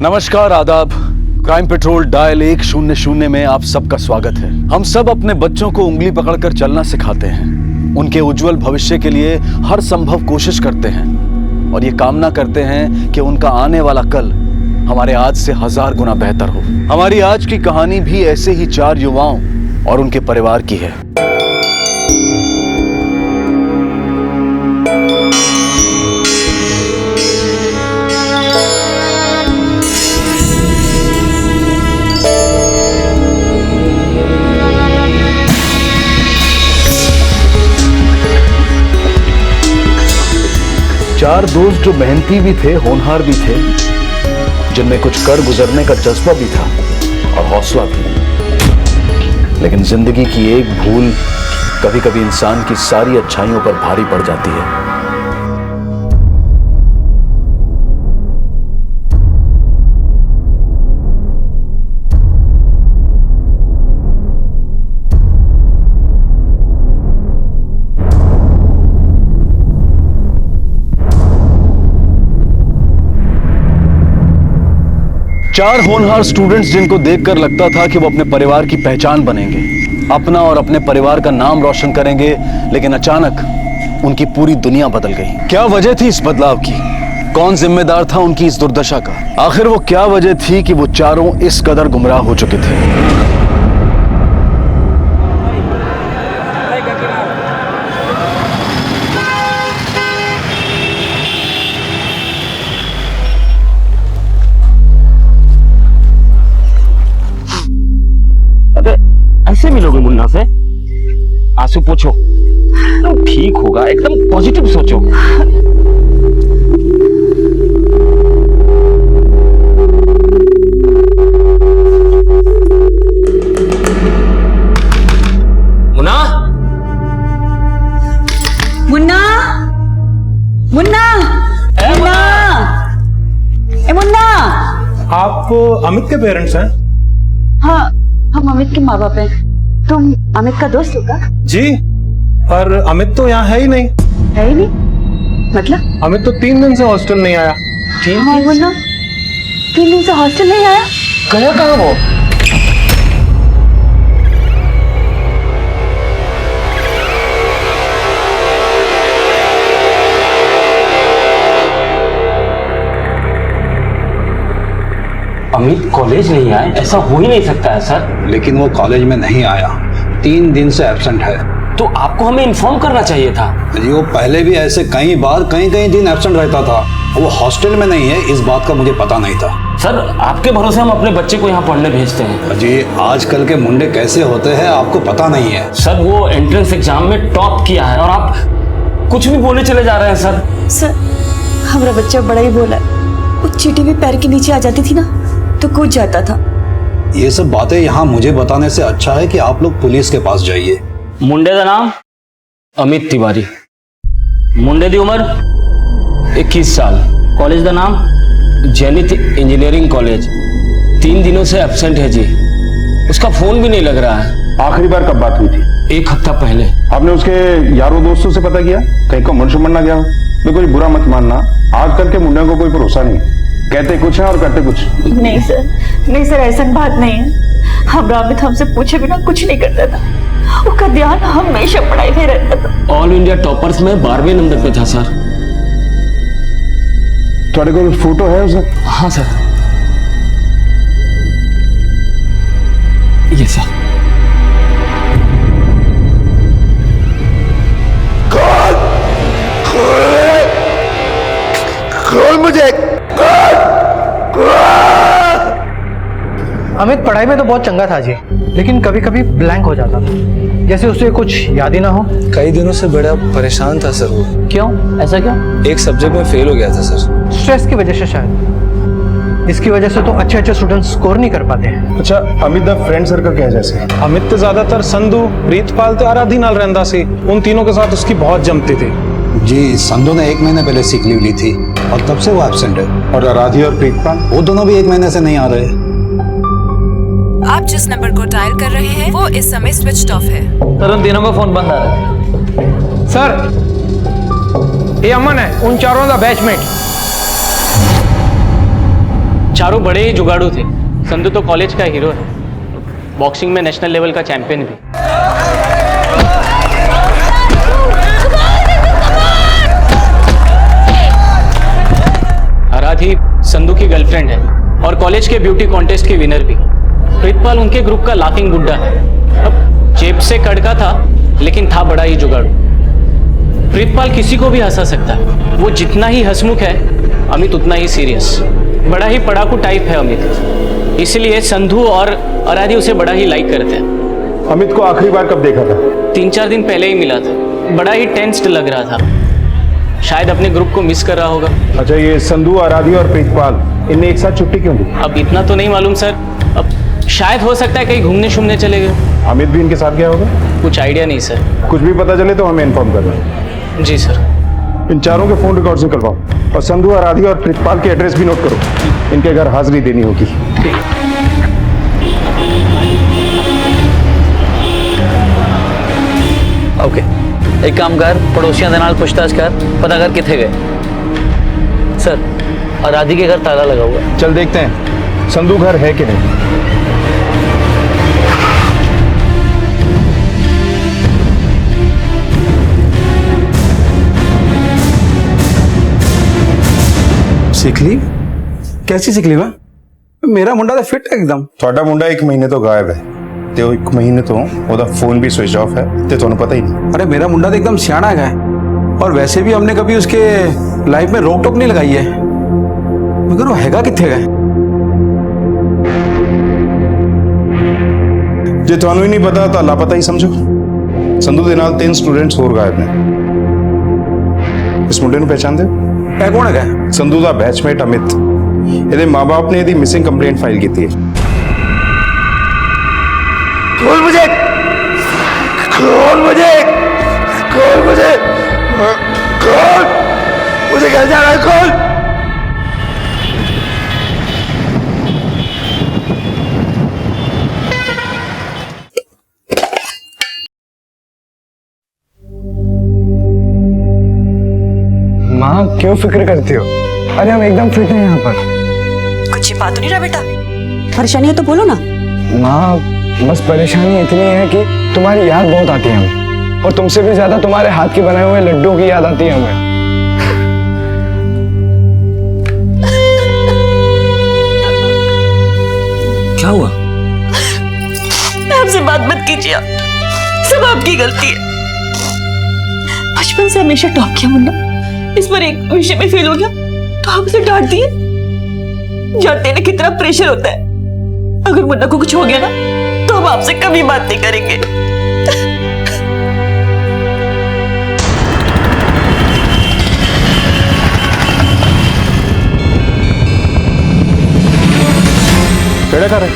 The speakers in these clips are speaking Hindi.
नमस्कार, आदाब। क्राइम पेट्रोल डायल 100 में आप सबका स्वागत है। हम सब अपने बच्चों को उंगली पकड़कर चलना सिखाते हैं, उनके उज्जवल भविष्य के लिए हर संभव कोशिश करते हैं और ये कामना करते हैं कि उनका आने वाला कल हमारे आज से 1000 गुना बेहतर हो। हमारी आज की कहानी भी ऐसे ही 4 युवाओं और उनके परिवार की है। चार दोस्त जो मेहनती भी थे, होनहार भी थे, जिनमें कुछ कर गुजरने का जज्बा भी था और हौसला भी। लेकिन जिंदगी की एक भूल कभी कभी इंसान की सारी अच्छाइयों पर भारी पड़ जाती है। चार होनहार स्टूडेंट्स जिनको देखकर लगता था कि वो अपने परिवार की पहचान बनेंगे, अपना और अपने परिवार का नाम रोशन करेंगे, लेकिन अचानक उनकी पूरी दुनिया बदल गई। क्या वजह थी इस बदलाव की? कौन जिम्मेदार था उनकी इस दुर्दशा का? आखिर वो क्या वजह थी कि वो चारों इस कदर गुमराह हो चुके थे? ऐसे मिलोगे मुन्ना से? आंसू पोछो, तुम ठीक होगा, एकदम पॉजिटिव सोचो। मुन्ना, मुन्ना, मुन्ना, मुन्ना, ए मुन्ना। आप अमित के पेरेंट्स हैं? हाँ, हम अमित के माँ बाप हैं। तुम अमित का दोस्त हो क्या? जी, पर अमित तो यहाँ है ही नहीं। है ही नहीं? मतलब? अमित तो 3 दिन से हॉस्टल नहीं आया। हाँ मुन्ना, 3 दिन से हॉस्टल नहीं आया? गया कहाँ वो? अमित कॉलेज नहीं आए, ऐसा हो ही नहीं सकता है सर। लेकिन वो कॉलेज में नहीं आया, 3 दिन से एब्सेंट है। तो आपको हमें इन्फॉर्म करना चाहिए था। जी, वो पहले भी ऐसे कई बार कई दिन एब्सेंट रहता था। वो हॉस्टल में नहीं है, इस बात का मुझे पता नहीं था। सर, आपके भरोसे हम अपने बच्चे को यहाँ पढ़ने भेजते हैं। जी, आजकल के मुंडे कैसे होते हैं आपको पता नहीं है। सर, वो एंट्रेंस एग्जाम में टॉप किया है और आप कुछ भी बोले चले जा रहे हैं सर। सर, हमारा बच्चा बड़ा ही बोला है। वो चींटी भी पैर के नीचे आ जाती थी ना तो कूद जाता था। ये सब बातें यहाँ मुझे बताने से अच्छा है कि आप लोग पुलिस के पास जाइए। मुंडे का नाम अमित तिवारी, मुंडे की उम्र 21 साल, कॉलेज का नाम जेनिथ इंजीनियरिंग कॉलेज। 3 दिनों से एब्सेंट है जी, उसका फोन भी नहीं लग रहा है। आखिरी बार कब बात हुई थी? 1 हफ्ता पहले। आपने उसके यारों दोस्तों से पता किया कहीं को मन ना गया हो? देखो, ये बुरा मत मानना, आजकल के मुंडे को कोई भरोसा नहीं, कहते कुछ है और करते कुछ। नहीं सर, ऐसा बात नहीं है। हम अमित हमसे पूछे बिना कुछ नहीं करता था। उसका ध्यान हमेशा पढ़ाई में रहता था। ऑल इंडिया टॉपर्स में 12वें नंबर पे था सर। तुम्हारे को फोटो है उसका? हाँ सर, ये सर। खोल मुझे। अमित पढ़ाई में तो बहुत चंगा था जी, लेकिन कभी कभी ब्लैंक हो जाता था, जैसे उसे कुछ याद ही ना हो। कई दिनों से बड़ा परेशान था सर वो। क्यों? ऐसा क्यों? एक सब्जेक्ट में फेल हो गया था सर। स्ट्रेस की वजह से शायद। इसकी वजह से तो अच्छे स्टूडेंट्स स्कोर नहीं कर पाते हैं। अच्छा, अमित दा फ्रेंड सर्कल क्या जैसे? अमित तो ज्यादातर संधू, प्रीतपाल ते आराधी नाल रहंदा सी। उन तीनों के साथ उसकी बहुत जमती थी। जी, संधू ने 1 महीने पहले सिक लीव ली थी और तब से वो एब्सेंट है। और आराधी और प्रीतपाल? वो दोनों भी 1 महीने से नहीं आ रहे। आप जिस नंबर को डायल कर रहे हैं वो इस समय स्विच ऑफ है। सर, उन तीनों का फोन बंद आ रहा है। सर, ये अमन है, उन चारों का बैचमेट। चारों बड़े ही जुगाड़ू थे। संधू तो कॉलेज का हीरो है, बॉक्सिंग में नेशनल लेवल का चैंपियन भी। आराधी संधू की गर्लफ्रेंड है और कॉलेज के ब्यूटी कॉन्टेस्ट की विनर भी। प्रीतपाल उनके ग्रुप का लाफिंग बुड्ढा है। अब जेब से कड़का था लेकिन था बड़ा ही जुगाड़ू। प्रीतपाल किसी को भी हंसा सकता है। वो जितना ही हंसमुख है, अमित उतना ही सीरियस। बड़ा ही पढ़ाकू टाइप है अमित, इसलिए संधू और आराधी उसे बड़ा ही लाइक करते हैं। अमित को आखिरी बार कब देखा था? 3-4 दिन पहले ही मिला था। बड़ा ही टेंस्ड लग रहा था, शायद अपने ग्रुप को मिस कर रहा होगा। अच्छा, ये संधू, आराधी और प्रीतपाल इनने एक साथ छुट्टी क्यों दी? अब इतना तो नहीं मालूम सर, अब शायद हो सकता है कहीं घूमने शूमने चले गए। अमित भी इनके साथ गया होगा? कुछ आइडिया नहीं सर। कुछ भी पता चले तो हमें इन्फॉर्म करना। जी सर। इन चारों के फोन रिकॉर्ड निकलवाओ और संधू, आराधी और प्रीतपाल के एड्रेस भी नोट करो। इनके घर हाजिरी देनी होगी। ओके, एक काम कर, पड़ोसियों के नाल पूछताछ कर, पता कर किथे गए। सर, आराधी के घर ताला लगा हुआ है। चल देखते हैं संधू घर है कि नहीं। सीख ली? कैसी सीख ली? मैं मेरा मुंडा तो फिट है एकदम। ਤੁਹਾਡਾ ਮੁੰਡਾ 1 ਮਹੀਨੇ ਤੋਂ ਗਾਇਬ ਹੈ ਤੇ ਉਹ 1 ਮਹੀਨੇ ਤੋਂ ਉਹਦਾ ਫੋਨ ਵੀ स्विच ऑफ है ਤੇ ਤੁਹਾਨੂੰ पता ही नहीं। अरे मेरा मुंडा तो एकदम सियाना है और वैसे भी हमने कभी उसके लाइफ में रोक टोक नहीं लगाई है, मगर वो हैगा किथे गए? ਜੇ ਤੁਹਾਨੂੰ ਹੀ ਨਹੀਂ ਪਤਾ ਤਾਂ ਲਾਪਤਾ ਹੀ ਸਮਝੋ। ਸੰਧੂ ਦੇ ਨਾਲ 3 ਸਟੂਡੈਂਟਸ ਹੋਰ ਗਾਇਬ ਨੇ। ਇਸ ਮੁੰਡੇ ਨੂੰ ਪਹਿਚਾਣਦੇ ਹੋ? है कौन है? ਸੰਧੂ ਦਾ ਬੈਚਮੇਟ ਅਮਿਤ। ਇਹਦੇ ਮਾਪੇ ਨੇ ਇਹਦੀ ਮਿਸਿੰਗ ਕੰਪਲੇਂਟ ਫਾਈਲ ਕੀਤੀ ਹੈ। खोल मुझे, खोल मुझे, खोल मुझे, खोल मुझे, घर जाना है, खोल। माँ क्यों फिक्र करती हो? अरे हम एकदम फिट हैं यहाँ पर। कुछ छिपा तो नहीं रहा बेटा? परेशानी है तो बोलो ना। माँ बस परेशानी इतनी है कि तुम्हारी याद बहुत आती है हमें, और तुमसे भी ज्यादा तुम्हारे हाथ के बनाए हुए लड्डू की याद आती है हमें। क्या हुआ? आपसे बात मत कीजिए आप। सब आपकी गलती है। बचपन से हमेशा टॉप किया मुन्ना, इस पर एक विषय में फेल हो गया तो आप उसे डांट दिए। जानते ना कितना प्रेशर होता है। अगर मुन्ना को कुछ हो गया ना तो हम आपसे कभी बात नहीं करेंगे। केड़ा कर रहे?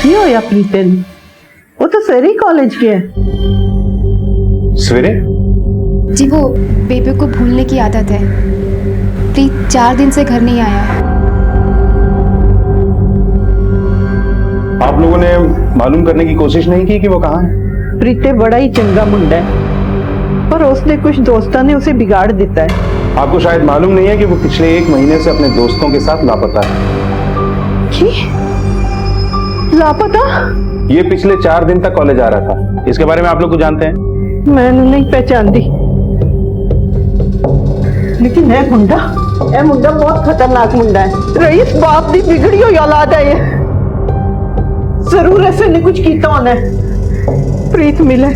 क्यों या प्रीतम? वो तो सरी कॉलेज के है। सवेरे? जी वो बेबी को भूलने की आदत है। प्रीत 4 दिन से घर नहीं आया है। आप लोगों ने मालूम करने की कोशिश नहीं की कि वो कहाँ है? प्रीते बड़ा ही चंगा मुंडा है, पर उसने कुछ दोस्तों ने उसे बिगाड़ देता है। आपको शायद मालूम नहीं है कि वो पिछले 1 महीने से अपने दोस्तों के साथ लापता है। लापता? ये पिछले 4 दिन तक कॉलेज आ रहा था। इसके बारे में आप लोग कुछ जानते हैं? मैंने नहीं पहचानती, लेकिन है मुंडा, ये मुंडा बहुत खतरनाक मुंडा है। रईस बाप दी बिगड़ी हुई औलाद है ये। जरूर ऐसे ने कुछ कीता होना है। प्रीत मिले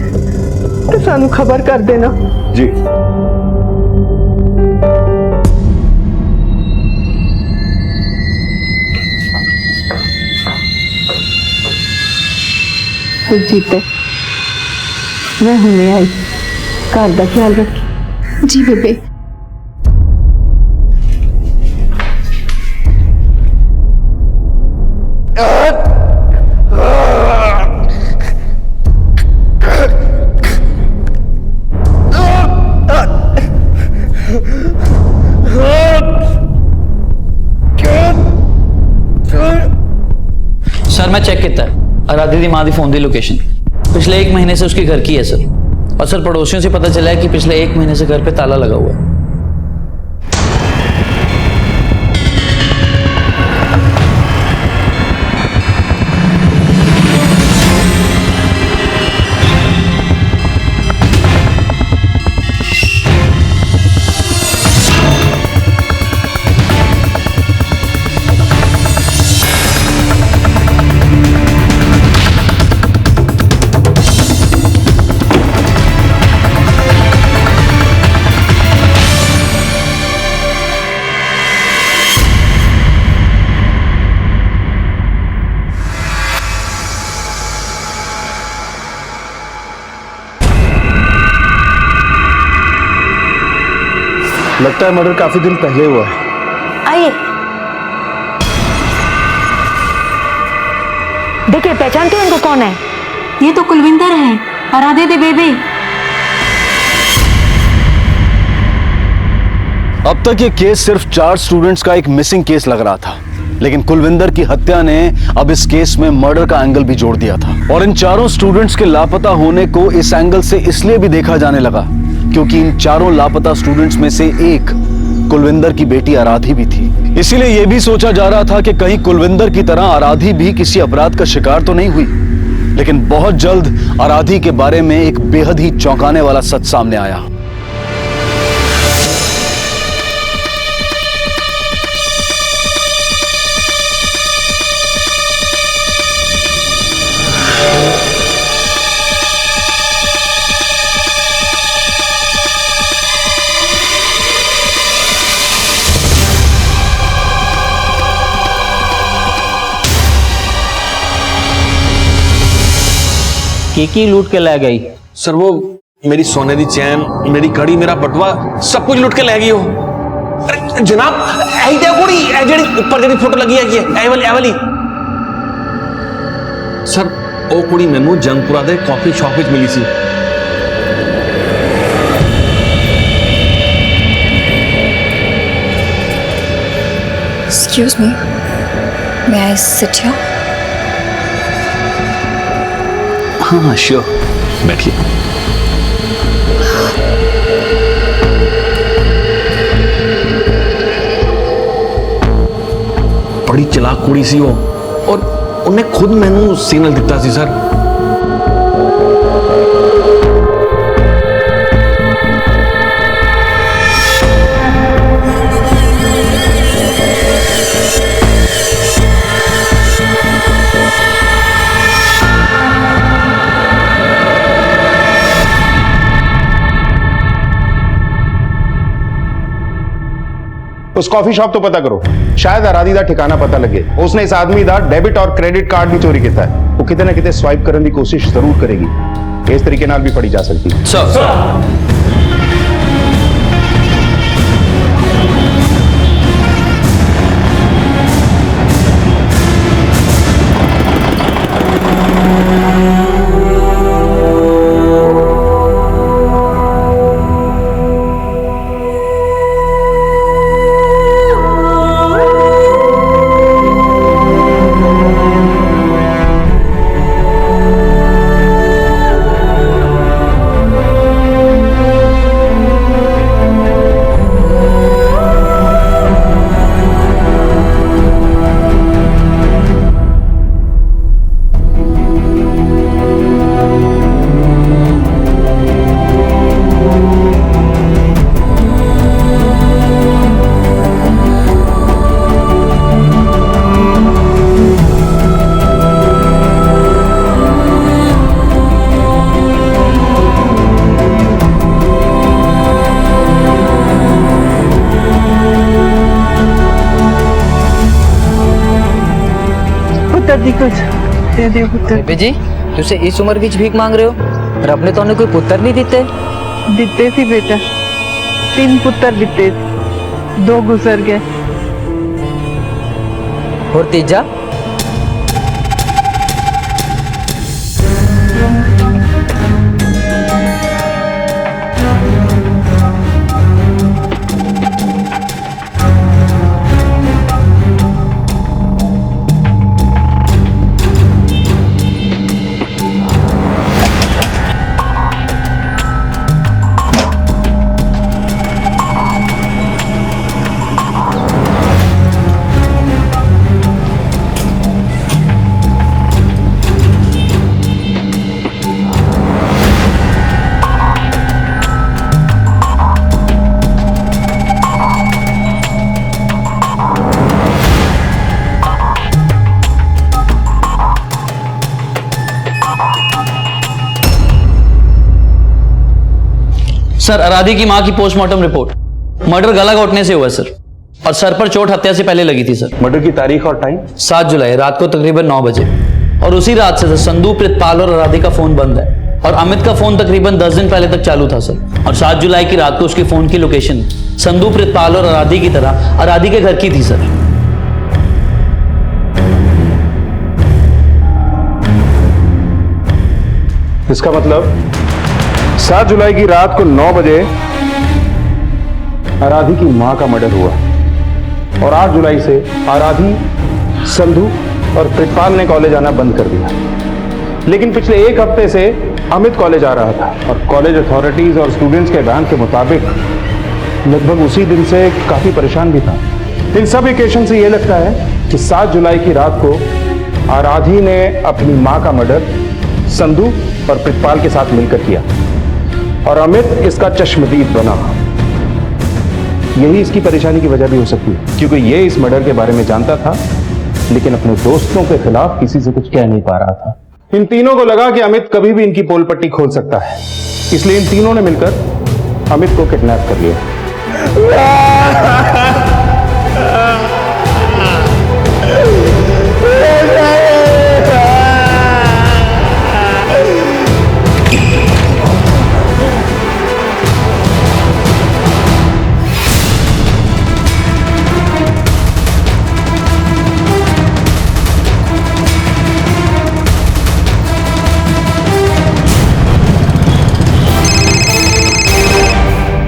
तो सानू खबर कर देना। जी। जीते मैं हुने आई, घर का ख्याल रखी। जी बेबे। सर मैं चेक किया आराधी दी मां दी फोन दी लोकेशन पिछले 1 महीने से उसके घर की है सर, और सर पड़ोसियों से पता चला है कि पिछले 1 महीने से घर पे ताला लगा हुआ है। लगता है मर्डर काफी दिन पहले हुआ है। आइए, देखिए पहचानते हैं इनको कौन है? ये तो कुलविंदर है, आराधे दे बेबी। अब तक ये केस सिर्फ 4 स्टूडेंट्स का एक मिसिंग केस लग रहा था, लेकिन कुलविंदर की हत्या ने अब इस केस में मर्डर का एंगल भी जोड़ दिया था। और इन चारों स्टूडेंट्स के लापता होने को इस एंगल से इसलिए भी देखा जाने लगा क्योंकि इन चारों लापता स्टूडेंट्स में से एक कुलविंदर की बेटी आराधी भी थी। इसीलिए यह भी सोचा जा रहा था कि कहीं कुलविंदर की तरह आराधी भी किसी अपराध का शिकार तो नहीं हुई। लेकिन बहुत जल्द आराधी के बारे में एक बेहद ही चौंकाने वाला सच सामने आया। की लूट के ले गई। सर वो मेरी सोने दी चैन, मेरी घड़ी, मेरा बटवा सब कुछ लूट के ले गई हो। अरे जनाब ऐ दे कुड़ी ऐ जेड़ी ऊपर जेड़ी फोटो लगी है ऐ वाली सर ओ कुड़ी मैनू जंगपुरा दे कॉफी शॉप विच मिली सी। Excuse me, may I sit here? हाँ श्योर, बैठिए। बड़ी चलाक कुड़ी सी हो और उन्हें खुद मैनू सिग्नल दिता सी सर। उस कॉफी शॉप तो पता करो, शायद आराधी दा ठिकाना पता लगे। उसने इस आदमी दा डेबिट और क्रेडिट कार्ड भी चोरी किया है। वो किते ना किते स्वाइप करने की कोशिश जरूर करेगी। इस तरीके नाल भी पड़ी जा सकती है। सर बेबे जी तुसे इस उम्र विच भीख मांग रहे हो और अपने तो कोई पुत्र नहीं दिते? दिते सी बेटा, 3 पुत्र दिते, 2 गुजर गए। और तीजा? सर आराधी की मां की पोस्टमार्टम रिपोर्ट मर्डर गला घोटने से हुआ सर, और सर पर चोट हत्या से पहले लगी थी सर। मर्डर की तारीख और टाइम? 7 जुलाई रात को तकरीबन 9 बजे। और उसी रात से सर संधू, प्रितपाल और आराधी का फोन बंद है, और अमित का फोन तकरीबन 10 दिन पहले तक चालू था सर। और 7 जुलाई की रात को उसके फोन की लोकेशन संधू, प्रितपाल और आराधी की तरह आराधी के घर की थी सर। इसका मतलब 7 जुलाई की रात को 9 बजे आराधी की मां का मर्डर हुआ, और 8 जुलाई से आराधी, संधू और प्रितपाल ने कॉलेज आना बंद कर दिया। लेकिन पिछले 1 हफ्ते से अमित कॉलेज आ रहा था, और कॉलेज अथॉरिटीज और स्टूडेंट्स के बयान के मुताबिक लगभग उसी दिन से काफी परेशान भी था। इन सब इक्वेशन से यह लगता है कि 7 जुलाई की रात को आराधी ने अपनी मां का मर्डर संधू और प्रितपाल के साथ मिलकर किया, और अमित इसका चश्मदीद बना। यही इसकी परेशानी की वजह भी हो सकती है, क्योंकि ये इस मर्डर के बारे में जानता था, लेकिन अपने दोस्तों के खिलाफ किसी से कुछ कह नहीं पा रहा था। इन तीनों को लगा कि अमित कभी भी इनकी पोल पट्टी खोल सकता है, इसलिए इन तीनों ने मिलकर अमित को किडनैप कर लिया।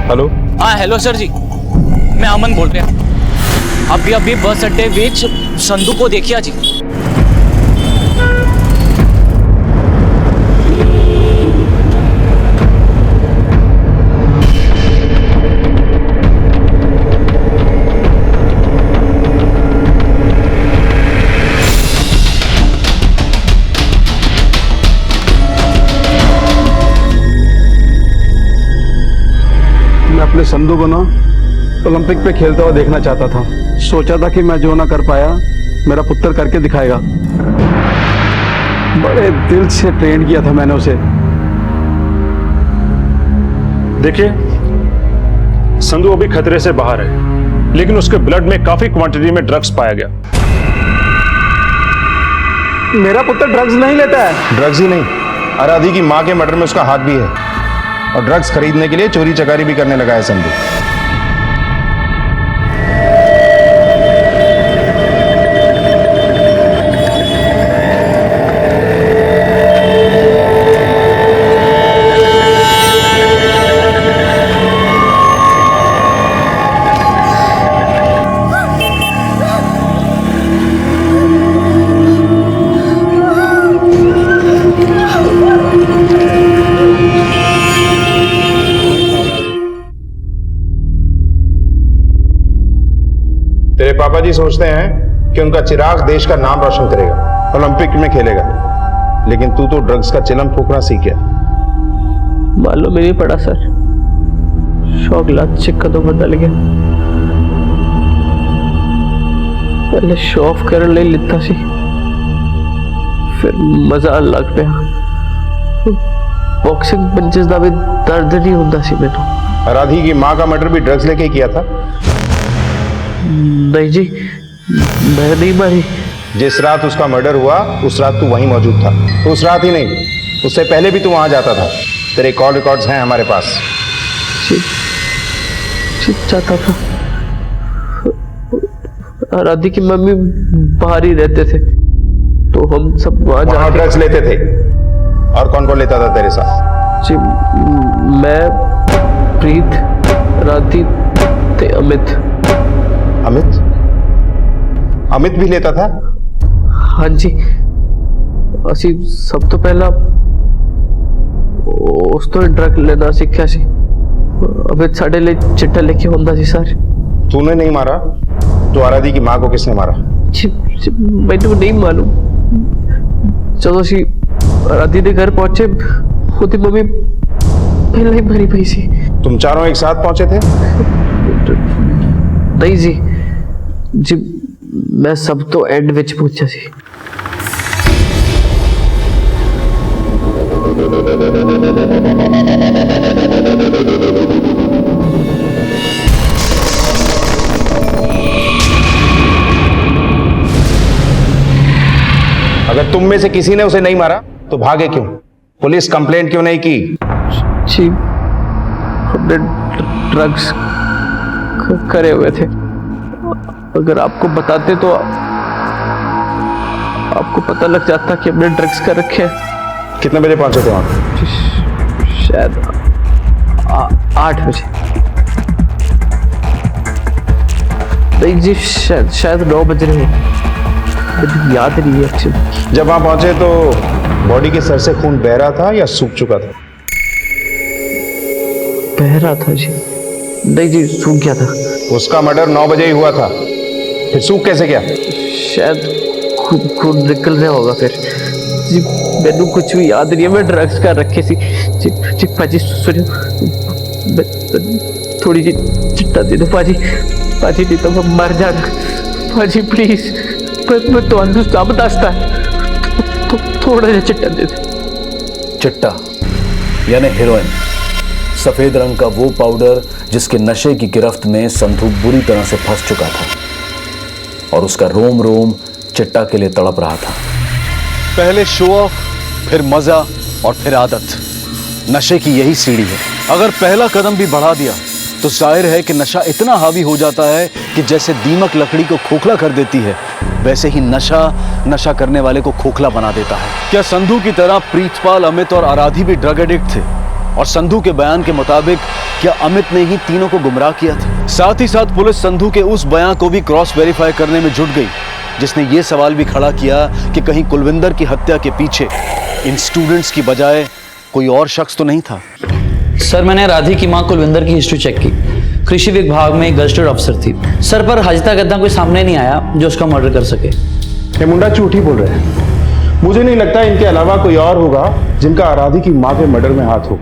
हेलो। हाँ हेलो सर जी, मैं अमन बोल रहा। अभी बस अड्डे बीच संधू को देखिए जी। अपने संधू को ना ओलंपिक पे खेलता हुआ देखना चाहता था। सोचा था कि मैं जो ना कर पाया मेरा पुत्र करके दिखाएगा। बड़े दिल से ट्रेन किया था मैंने उसे। देखिए, संधू अभी खतरे से बाहर है, लेकिन उसके ब्लड में काफी क्वांटिटी में ड्रग्स पाया गया। मेरा पुत्र ड्रग्स नहीं लेता है। ड्रग्स ही नहीं, आराधी की मां के मर्डर में उसका हाथ भी है, और ड्रग्स खरीदने के लिए चोरी चकारी भी करने लगा है संधू। तेरे पापा जी सोचते हैं कि उनका चिराग देश का नाम रोशन करेगा, ओलंपिक में खेलेगा, लेकिन तू तो ड्रग्स का चिलम फूकना सीख गया। मालूम ही नहीं पड़ा सर, शौक लात चिक्का तो बदल गया। पहले शो ऑफ कर ले लेता सी, फिर मजा लग पिया। बॉक्सिंग पंचेस दा भी दर्द नहीं होता सी मैनू। आराधी की मां का मर्डर भी ड्रग्स लेके किया था? नहीं जी, मैं नहीं मारी। जिस रात उसका मर्डर हुआ उस रात तू वहीं मौजूद था। तो उस रात ही नहीं, उससे पहले भी तू वहां जाता था। तेरे कॉल रिकॉर्ड्स हैं हमारे पास। जाता था। आराधी की मम्मी बाहर ही रहते थे, तो हम सब वहां ड्रग्स लेते थे। और कौन कौन लेता था तेरे साथ? जी, मैं, प्रीत, राधी ते अमित। अमित? अमित भी लेता था? हाँ जी, असी सब तो पहला उस तो ड्रग लेना सीखा सी। अमित साढ़े ले चिट्टा लेके होंदा सी सर। तूने नहीं मारा तो आराधी की मां को किसने मारा? मैंने नहीं मालूम। चलो सी आराधी के घर पहुंचे, खुद मम्मी पहले ही भरी पई सी। तुम चारों एक साथ पहुंचे थे? नहीं जी, मैं सब तो एंड विच पूछा सी। अगर तुम में से किसी ने उसे नहीं मारा तो भागे क्यों? पुलिस कंप्लेंट क्यों नहीं की? जी हमने ड्रग्स करे हुए थे। अगर आपको बताते तो आपको पता लग जाता कि हमने ड्रग्स कर रखे हैं। कितने बजे पहुंचे थे वहां? शायद 8 बजे। नहीं जी शायद 9 बज रहे हैं, मुझे याद नहीं है एक्चुअली। जब वहां पहुंचे तो बॉडी के सर से खून बह रहा था या सूख चुका था? बह रहा था जी। नहीं जी सूख गया था। उसका मर्डर 9 बजे ही हुआ था, फिर सूख कैसे गया? शायद खून निकल रहा होगा फिर जी। मैंने कुछ भी याद नहीं है, मैं ड्रग्स कर रखे सी जी। पाजी सुनियो, थोड़ी जी चिट्टा दे दो पाजी। पाजी नहीं तो मैं मर जाऊंगा पाजी, प्लीज। मैं तो अंदर सब दसता है, थोड़ा सा चिट्टा दे दो। चिट्टा यानी हेरोइन, सफेद रंग का वो पाउडर जिसके नशे की गिरफ्त में संधू बुरी तरह से फंस चुका था और उसका रोम रोम चिट्टा के लिए तड़प रहा था। पहले शो ऑफ, फिर मजा और फिर आदत। नशे की यही सीढ़ी है। अगर पहला कदम भी बढ़ा दिया तो जाहिर है कि नशा इतना हावी हो जाता है कि जैसे दीमक लकड़ी को खोखला कर देती है, वैसे ही नशा करने वाले को खोखला बना देता है। क्या संधू की तरह प्रीतपाल, अमित और आराधी भी ड्रग एडिक्ट थे? और संधू के बयान के मुताबिक क्या अमित ने ही तीनों को गुमराह किया था? साथ ही साथ पुलिस संधू के उस बयान को भी क्रॉस वेरीफाई करने में जुट गई जिसने ये सवाल भी खड़ा किया कि कहीं कुलविंदर की हत्या के पीछे इन स्टूडेंट्स की बजाय कोई और शख्स तो नहीं था। सर मैंने राधी की मां कुलविंदर की हिस्ट्री चेक की। कृषि विभाग में एक गजटेड अफसर थी सर, पर आज तक इतना कोई सामने नहीं आया जो उसका मर्डर कर सके। ये मुंडा झूठ ही बोल रहे हैं। मुझे नहीं लगता इनके अलावा कोई और होगा जिनका आराधी की मां के मर्डर में हाथ हो।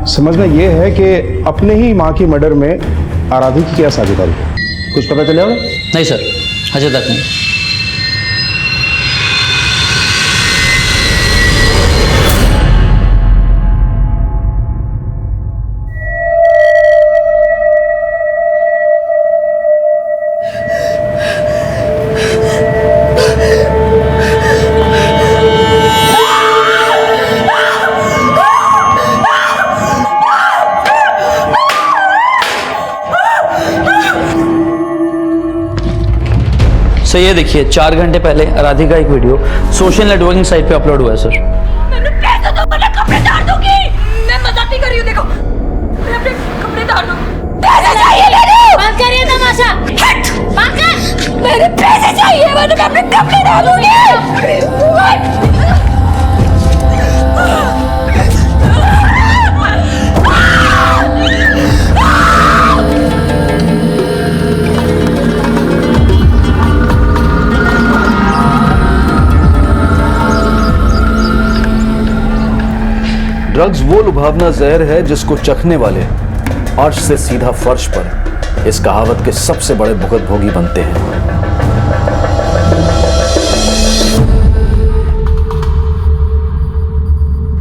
समझना यह है कि अपने ही मां की मर्डर में आराधी की क्या साझेदारी है? कुछ पता चला? नहीं सर, अजय तक नहीं। सर ये देखिए 4 घंटे पहले आराधी का एक वीडियो सोशल नेटवर्किंग साइट पे अपलोड हुआ है सर। मैंने पैसे दो, मैं कपड़े डाल दूंगी। मैं मजाक नहीं कर रही हूँ, देखो मैं अपने कपड़े डाल दूँ। पैसे चाहिए मेरे। बंद करिए तमाशा। हट, बंद कर। मेरे पैसे चाहिए, मैं अपने कपड़े डालूंगी। ड्रग्स वो लुभावना जहर है जिसको चखने वाले अर्श से सीधा फर्श पर इस कहावत के सबसे बड़े भुगतभोगी बनते हैं।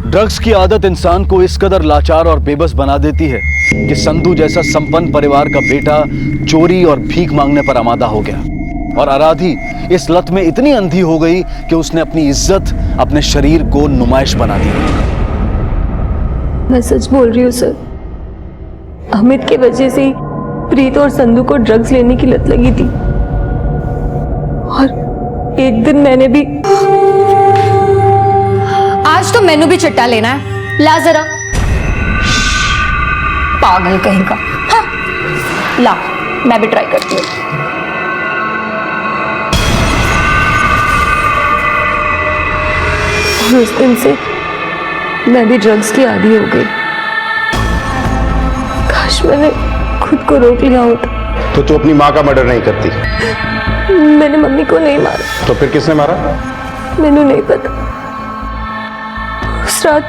ड्रग्स की आदत इंसान को इस कदर लाचार और बेबस बना देती है कि संधू जैसा संपन्न परिवार का बेटा चोरी और भीख मांगने पर आमादा हो गया और आराधी इस लत में इतनी अंधी हो गई कि उसने अपनी इज्जत, अपने शरीर को नुमाइश बना दी। मैं सच बोल रही हूँ सर, अमित की वजह से प्रीत और संधू को ड्रग्स लेने की लत लगी थी और एक दिन मैंने भी। आज तो मैंने भी चिट्टा लेना है, ला जरा। पागल कहीं का। हाँ ला, मैं भी ट्राई करती हूँ। और उस दिन से मैं भी ड्रग्स की आदी हो गई। काश मैंने खुद को रोक लिया होता। तो तू अपनी माँ का मर्डर नहीं करती? मैंने मम्मी को नहीं मारा। तो फिर किसने मारा? मैंने नहीं पता। उस रात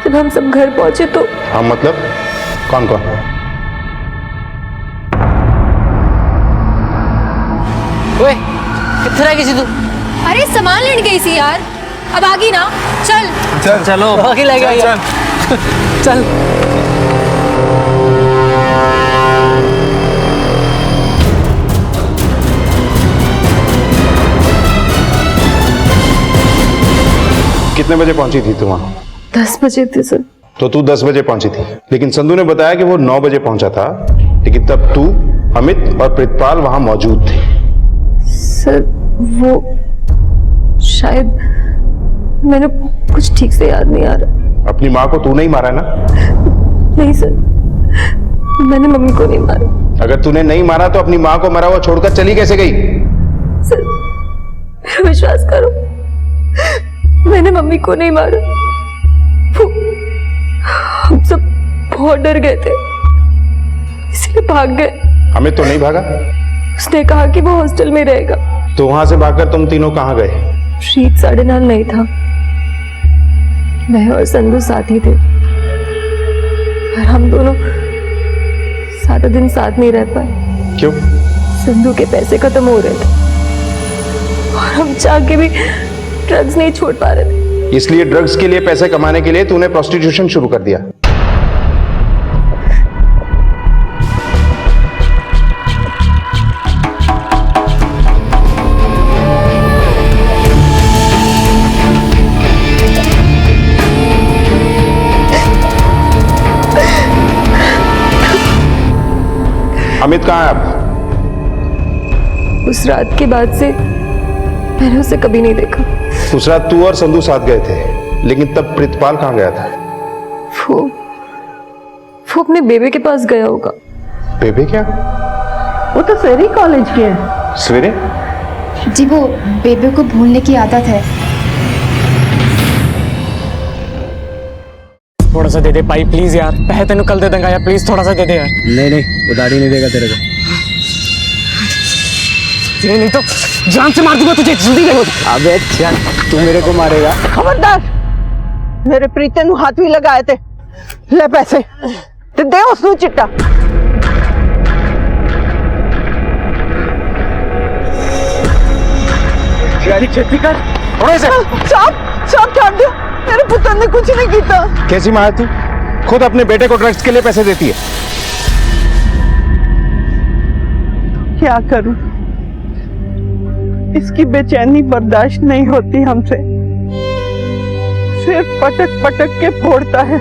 जब हम सब घर पहुंचे तो। हाँ मतलब कौन कौन? ओए किधर है किसी तू? अरे सामान लेने गई थी यार, अब आ गई ना। चल चलो आगे ले गया। चल कितने बजे पहुंची थी तू वहां? 10 बजे थे सर। तो तू 10 बजे पहुंची थी, लेकिन संधू ने बताया कि वो 9 बजे पहुंचा था, लेकिन तब तू, अमित और प्रितपाल वहां मौजूद थे। सर वो शायद मैंने कुछ ठीक से याद नहीं आ रहा। अपनी माँ को तूने ही मारा ना? नहीं सर, मैंने मम्मी को नहीं मारा। अगर तूने नहीं मारा तो अपनी माँ को मरा हुआ छोड़कर चली कैसे गई? सर मेरा विश्वास करो, मैंने मम्मी को नहीं मारा। हम सब बहुत डर गए थे, इसलिए भाग गए। अमित तो नहीं भागा? उसने कहा कि वो हॉस्टल में रहेगा। तो वहां से भागकर तुम तीनों कहां गए? शीत 9:30 नहीं था, मैं और संधू साथ ही थे, पर हम दोनों सारा दिन साथ नहीं रह पाए। क्यों? संधू के पैसे खत्म हो रहे थे और हम चाह के भी ड्रग्स नहीं छोड़ पा रहे थे। इसलिए ड्रग्स के लिए पैसे कमाने के लिए तूने प्रोस्टिट्यूशन शुरू कर दिया। अमित कहाँ है अब? उस रात के बाद से मैंने उसे कभी नहीं देखा। उस रात तू और संधू साथ गए थे, लेकिन तब प्रितपाल कहाँ गया था? वो अपने बेबे के पास गया होगा। बेबे क्या? वो तो सवेरे कॉलेज के है। सवेरे? जी वो बेबे को भूलने की आदत है। थोड़ा सा दे दे भाई प्लीज यार, पैसे तेन कल दे देंगे यार, प्लीज थोड़ा सा दे दे यार। नहीं वो दाढ़ी नहीं देगा तेरे को। नहीं तो जान से मार दूंगा तुझे, जल्दी दे। अबे चल, तू मेरे को मारेगा? खबरदार, मेरे प्रीते नु हाथ भी लगाए थे। ले पैसे ते दे उसनु चिट्टा। यारी खेती कर थोड़े से साहब छोड़ दो, मेरे पुत्र ने कुछ नहीं किया। कैसी माँ है तू? खुद अपने बेटे को ड्रग्स के लिए पैसे देती है। क्या करूं, इसकी बेचैनी बर्दाश्त नहीं होती हमसे, सिर्फ पटक पटक के फोड़ता है।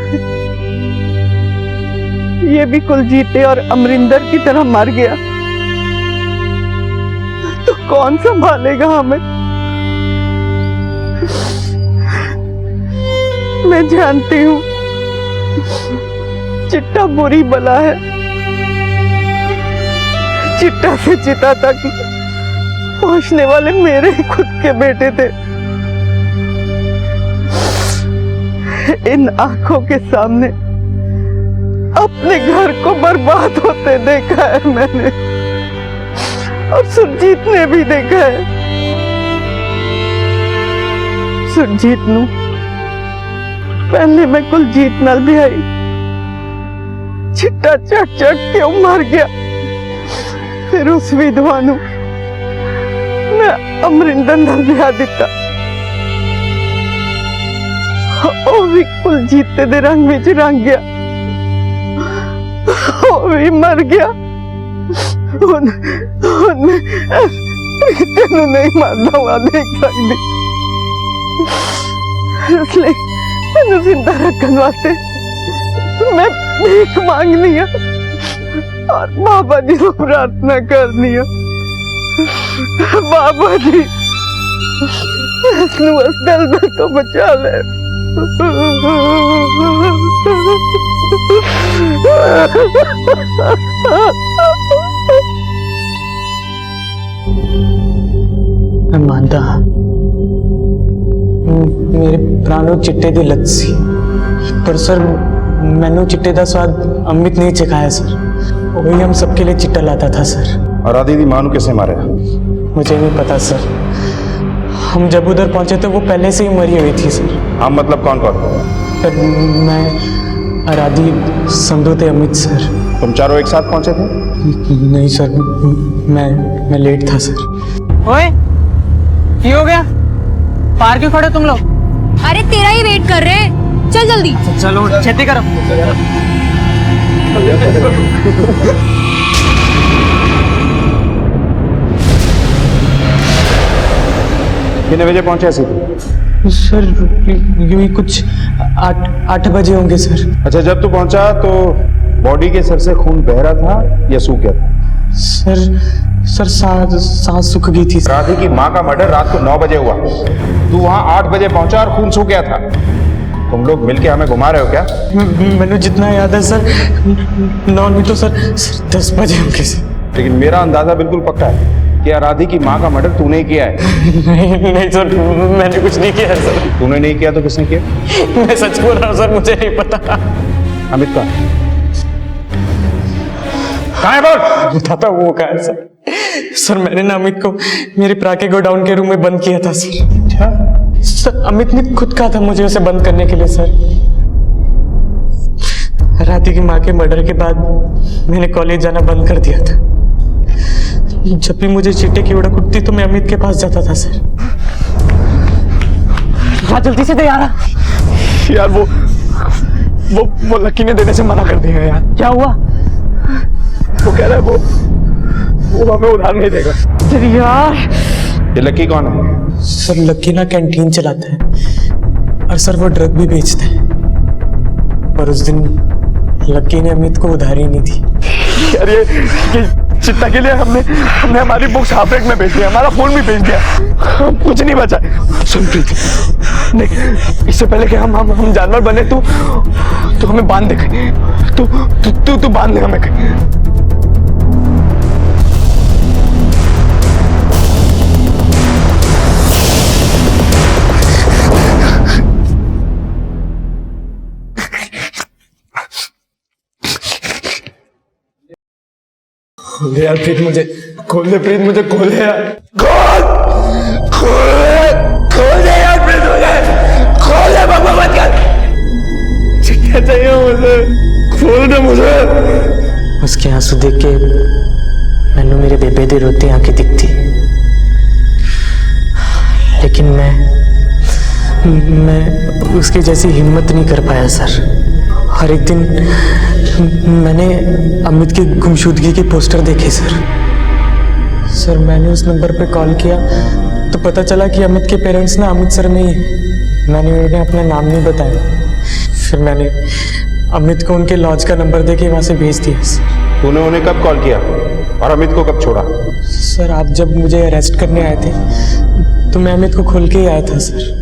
ये भी कुलजीते और अमरिंदर की तरह मर गया तो कौन संभालेगा हमें? मैं जानती हूँ चिट्टा बुरी बला है, चिट्टा से चिता तक पहुंचने वाले मेरे खुद के बेटे थे। इन आंखों के सामने अपने घर को बर्बाद होते देखा है मैंने, और सुरजीत ने भी देखा है। सुरजीत नू पहले मैं कुलजीत नाल ब्याही, चिट्टा चट चट के मर गया। फिर उस विधवा नू मैं अमरिंदर नाल ब्याह दिता, ਉਹ ਵੀ ਕੁਲਜੀਤੇ ਦੇ ਰੰਗ ਵਿੱਚ ਰੰਗ ਗਿਆ, ਉਹ ਵੀ ਮਰ ਗਿਆ। ਹੁਣ ਤੈਨੂੰ ਨਹੀਂ ਮਾਰਦਾ हुआ देख सकती, इसलिए ਤੈਨੂੰ जिंदा रखने वास्ते मैं भीख मांगनी है और बाबा जी को प्रार्थना करनी है। बाबा जी इसनू इस दलदल तो बचा ले। मैं मानता मेरे प्राणों चिट्टे दी लत सी, पर सर मैनू चिट्टे दा स्वाद अमित नहीं चखाया सर, वही हम सबके लिए चिट्टा लाता था सर। और आदि दी मां नू कैसे मारे? मुझे नहीं पता सर, हम जब उधर पहुंचे तो वो पहले से ही मरी हुई थी सर। हम मतलब कौन कौन? पर मैं, आराधी, संधू थे, अमित सर। तुम चारों एक साथ पहुंचे थे? नहीं सर, मैं लेट था सर। ओए, क्या हो गया? पार क्यों खड़े तुम लोग? अरे तेरा ही वेट कर रहे हैं, चल जल्दी। चलो छेती करो। कितने बजे पहुंचे ऐसी थी? सर यूं ही कुछ 8 बजे होंगे सर। अच्छा, जब तू पहुंचा तो बॉडी के सर से खून बह रहा था या सूख गया था? सर सांस सूख गई थी। राधे की माँ का मर्डर रात को 9 बजे हुआ, तू वहां 8 बजे पहुंचा और खून सूख गया था। तुम लोग मिलके हमें घुमा रहे हो क्या? मैंने जितना याद है सर, 9 नहीं तो सर 10 बजे होंगे सर। लेकिन मेरा अंदाजा बिल्कुल पक्का है कि राधे की माँ का मर्डर तूने ही किया है। नहीं सर, मैंने कुछ नहीं किया है सर। तूने नहीं किया तो किसने किया? मैं सच बोल रहा हूँ सर, मुझे नहीं पता। अमित का कहाँ है? बोल। बताता वो कहाँ है सर? सर मैंने ना अमित को मेरे प्रा के गोडाउन के रूम में बंद किया था सर। क्या सर? अमित ने खुद कहा था मुझे उसे बंद करने के लिए सर। राधे की माँ के मर्डर के बाद मैंने कॉलेज जाना बंद कर दिया था। जब भी मुझे चीटे की उड़क उठती तो मैं अमित के पास जाता था सर। जल्दी से दे यार। यार वो लकी ने देने से मना कर दिया यार। क्या हुआ? वो कह रहा है वो हमें उधार नहीं देगा। यार ये लकी कौन है? सर लकी ना कैंटीन चलाता है और सर वो ड्रग भी बेचता है। पर उस दिन लकी ने अमित को उधारी नहीं दी। यार ये चिट्टा के लिए हमने हमारी बुक्स हाफ रेट में बेच दिया, हमारा फोन भी बेच दिया, कुछ नहीं बचा। सुन प्रीत, नहीं इससे पहले कि हम जानवर बने तू हमें बांध दे कहीं। तू बांध दे हमें कहीं। यार प्रीत मुझे खोल दे, प्रीत मुझे खोल दे यार। खोल दे यार प्रीत, मुझे खोल दे, बाबा मत कर। क्या चाहिए मुझे? खोल दे मुझे। उसके आंसू देख के मैंने मेरे बेबे दी रोती आंखें दिखती, लेकिन मैं उसकी जैसी हिम्मत नहीं कर पाया सर। हर एक दिन मैंने अमित की गुमशुदगी के पोस्टर देखे सर। मैंने उस नंबर पे कॉल किया तो पता चला कि अमित के पेरेंट्स ना अमृतसर में ही है। मैंने उन्हें अपना नाम नहीं बताया। फिर मैंने अमित को उनके लॉज का नंबर देके वहां से भेज दिया। तूने उन्हें कब कॉल किया और अमित को कब छोड़ा? सर आप जब मुझे अरेस्ट करने आए थे तो मैं अमित को खोल के ही आया था सर।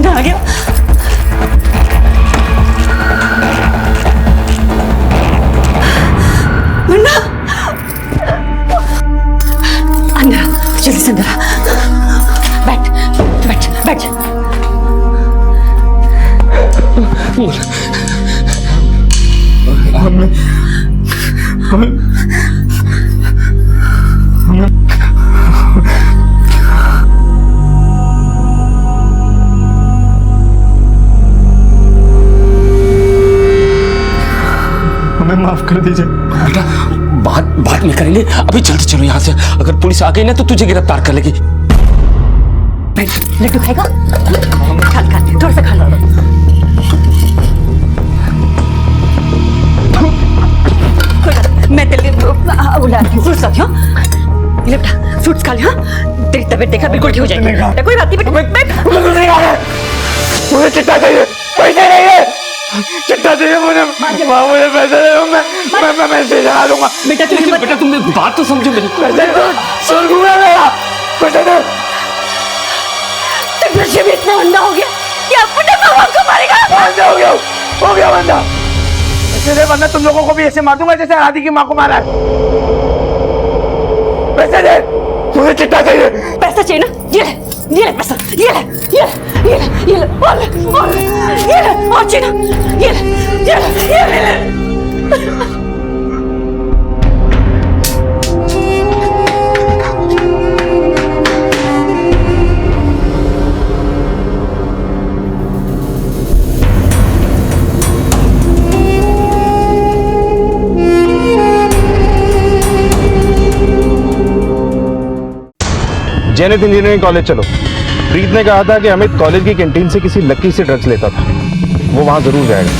आ गया। मुन्ना अंदर आ, जल्दी से अंदर आ। बैठ बैठ बैठ। माफ कर दीजिए बेटा, बात में करेंगे, अभी जल्दी चलो यहाँ से। अगर पुलिस आ गई ना तो तुझे गिरफ्तार कर लेगी। लड्डू खाएगा? खा थोड़ा सा खा लो। मैं तेरे लिए फ्रूट्स लाती हूँ। ले बेटा फ्रूट्स खा ले। हाँ तेरी तबीयत देखा बिल्कुल ठीक हो जाएगी। कोई बात नहीं बेटा। मुझे चिट्टा चाहिए, पैसे नहीं है। चिट्टा चाहिए मुझे, मुझे पैसे दे दो, मैं पैसे जला दूंगा। बेटा तुम बात तो समझो मेरी। पैसे दो, सुन घूमे मेरा, पैसे दो। नशे में इतना अंधा हो गया कि अपने माँ बाप को मारेगा। अंधा हो गया बंदा। पैसे दे वरना तुम लोगों को भी ऐसे मार दूंगा जैसे राधी की माँ को मारा है। पैसे दे, मुझे चिट्टा चाहिए। पैसा चाहिए ना? ये ले पैसा, ये ले और चाहिए ना? ये ले। जैनित इंजीनियरिंग कॉलेज चलो। प्रीत ने कहा था कि अमित कॉलेज की कैंटीन से किसी लकी से ड्रग्स लेता था, वो वहां जरूर जाएगा।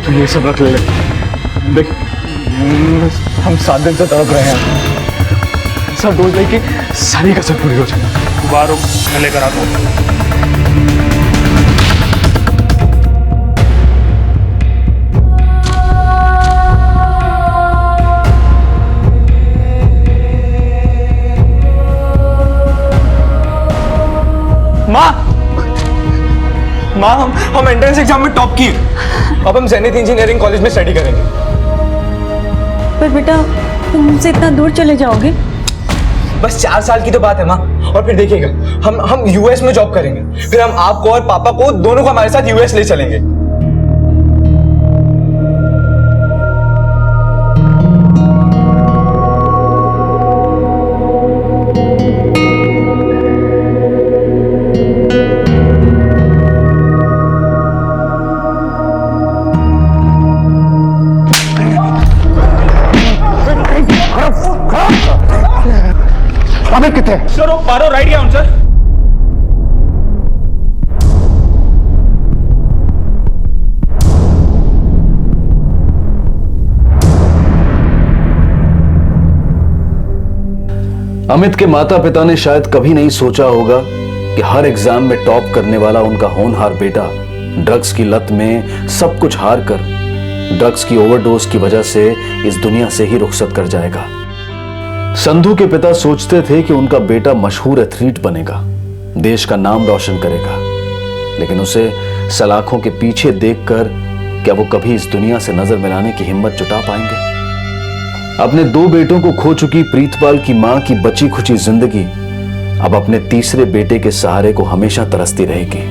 तो ये सब रख ले। देख, हम 7 दिन से तड़प रहे हैं, सब डोज लेके सारी कसर पूरी हो जाए। बाहर मैं लेकर आता हूँ। माँ हम एंट्रेंस एग्जाम में टॉप किए, अब हम जैनित इंजीनियरिंग कॉलेज में स्टडी करेंगे। पर बेटा तुम मुझसे इतना दूर चले जाओगे? बस 4 साल की तो बात है माँ, और फिर देखिएगा हम यूएस में जॉब करेंगे, फिर हम आपको और पापा को दोनों को हमारे साथ यूएस ले चलेंगे। अमित कितने? सर वो पारो राइट गया हूं सर। अमित के माता पिता ने शायद कभी नहीं सोचा होगा कि हर एग्जाम में टॉप करने वाला उनका होनहार बेटा ड्रग्स की लत में सब कुछ हार कर ड्रग्स की ओवरडोज की वजह से इस दुनिया से ही रुखसत कर जाएगा। संधू के पिता सोचते थे कि उनका बेटा मशहूर एथलीट बनेगा, देश का नाम रोशन करेगा, लेकिन उसे सलाखों के पीछे देखकर क्या वो कभी इस दुनिया से नजर मिलाने की हिम्मत जुटा पाएंगे? अपने 2 बेटों को खो चुकी प्रीतपाल की मां की बची खुची जिंदगी अब अपने तीसरे बेटे के सहारे को हमेशा तरसती रहेगी।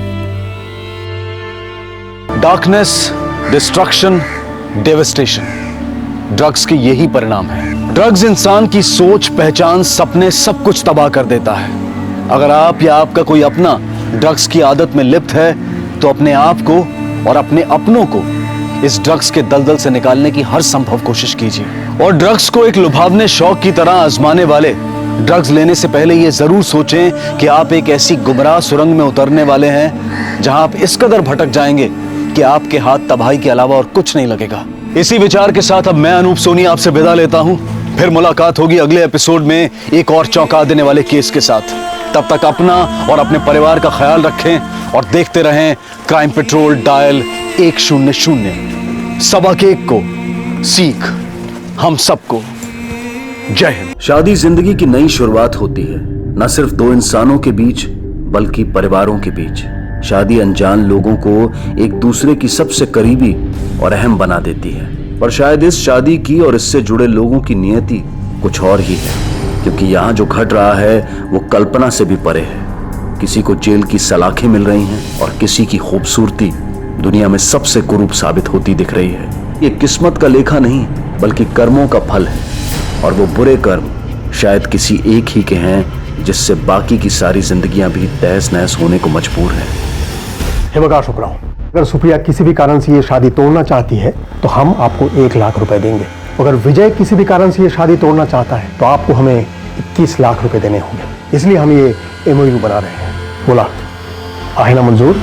डार्कनेस, डिस्ट्रक्शन, डेवस्टेशन, ड्रग्स के यही परिणाम है। ड्रग्स इंसान की सोच, पहचान, सपने सब कुछ तबाह कर देता है। अगर आप या आपका कोई अपना ड्रग्स की आदत में लिप्त है तो अपने आप को और अपने अपनों को इस ड्रग्स के दलदल से निकालने की हर संभव कोशिश कीजिए। और ड्रग्स को एक लुभावने शौक की तरह आजमाने वाले ड्रग्स लेने से पहले यह जरूर सोचें कि आप एक ऐसी गुमराह सुरंग में उतरने वाले हैं जहां आप इस कदर भटक जाएंगे कि आपके हाथ तबाही के अलावा और कुछ नहीं लगेगा। इसी विचार के साथ अब मैं अनूप सोनी आपसे विदा लेता हूं। फिर मुलाकात होगी अगले एपिसोड में एक और चौंका देने वाले केस के साथ। तब तक अपना और अपने परिवार का ख्याल रखें और देखते रहें क्राइम पेट्रोल डायल 100। सबक एक को सीख हम सबको। जय हिंद। शादी जिंदगी की नई शुरुआत होती है, न सिर्फ 2 इंसानों के बीच बल्कि परिवारों के बीच। शादी अनजान लोगों को एक दूसरे की सबसे करीबी और अहम बना देती है, पर शायद इस शादी की और इससे जुड़े लोगों की नियति कुछ और ही है, क्योंकि यहाँ जो घट रहा है वो कल्पना से भी परे है। किसी को जेल की सलाखें मिल रही हैं और किसी की खूबसूरती दुनिया में सबसे कुरूप साबित होती दिख रही है। ये किस्मत का लेखा नहीं बल्कि कर्मों का फल है, और वो बुरे कर्म शायद किसी एक ही के हैं जिससे बाकी की सारी जिंदगियां भी तहस नहस होने को मजबूर हैं। हे बगा शुक्राओ, अगर सुप्रिया किसी भी कारण से ये शादी तोड़ना चाहती है तो हम आपको 1 लाख रुपए देंगे। अगर विजय किसी भी कारण से ये शादी तोड़ना चाहता है तो आपको हमें 21 लाख रुपए देने होंगे। इसलिए हम ये MOU बना रहे हैं। बोला आहे ना मंजूर?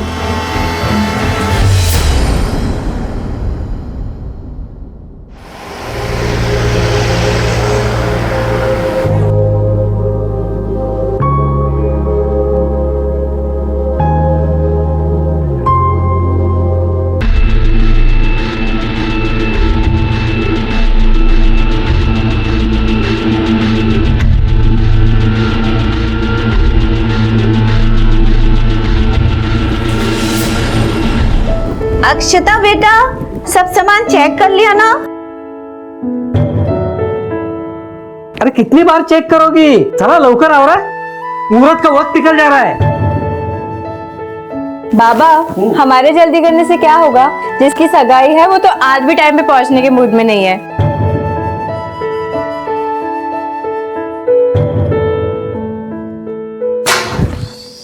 अक्षता बेटा, सब सामान चेक कर लिया ना? अरे कितनी बार चेक करोगी? चला लवकर आ रहा है, मुहूर्त का वक्त निकल जा रहा है। बाबा, हमारे जल्दी करने से क्या होगा? जिसकी सगाई है वो तो आज भी टाइम पे पहुंचने के मूड में नहीं है।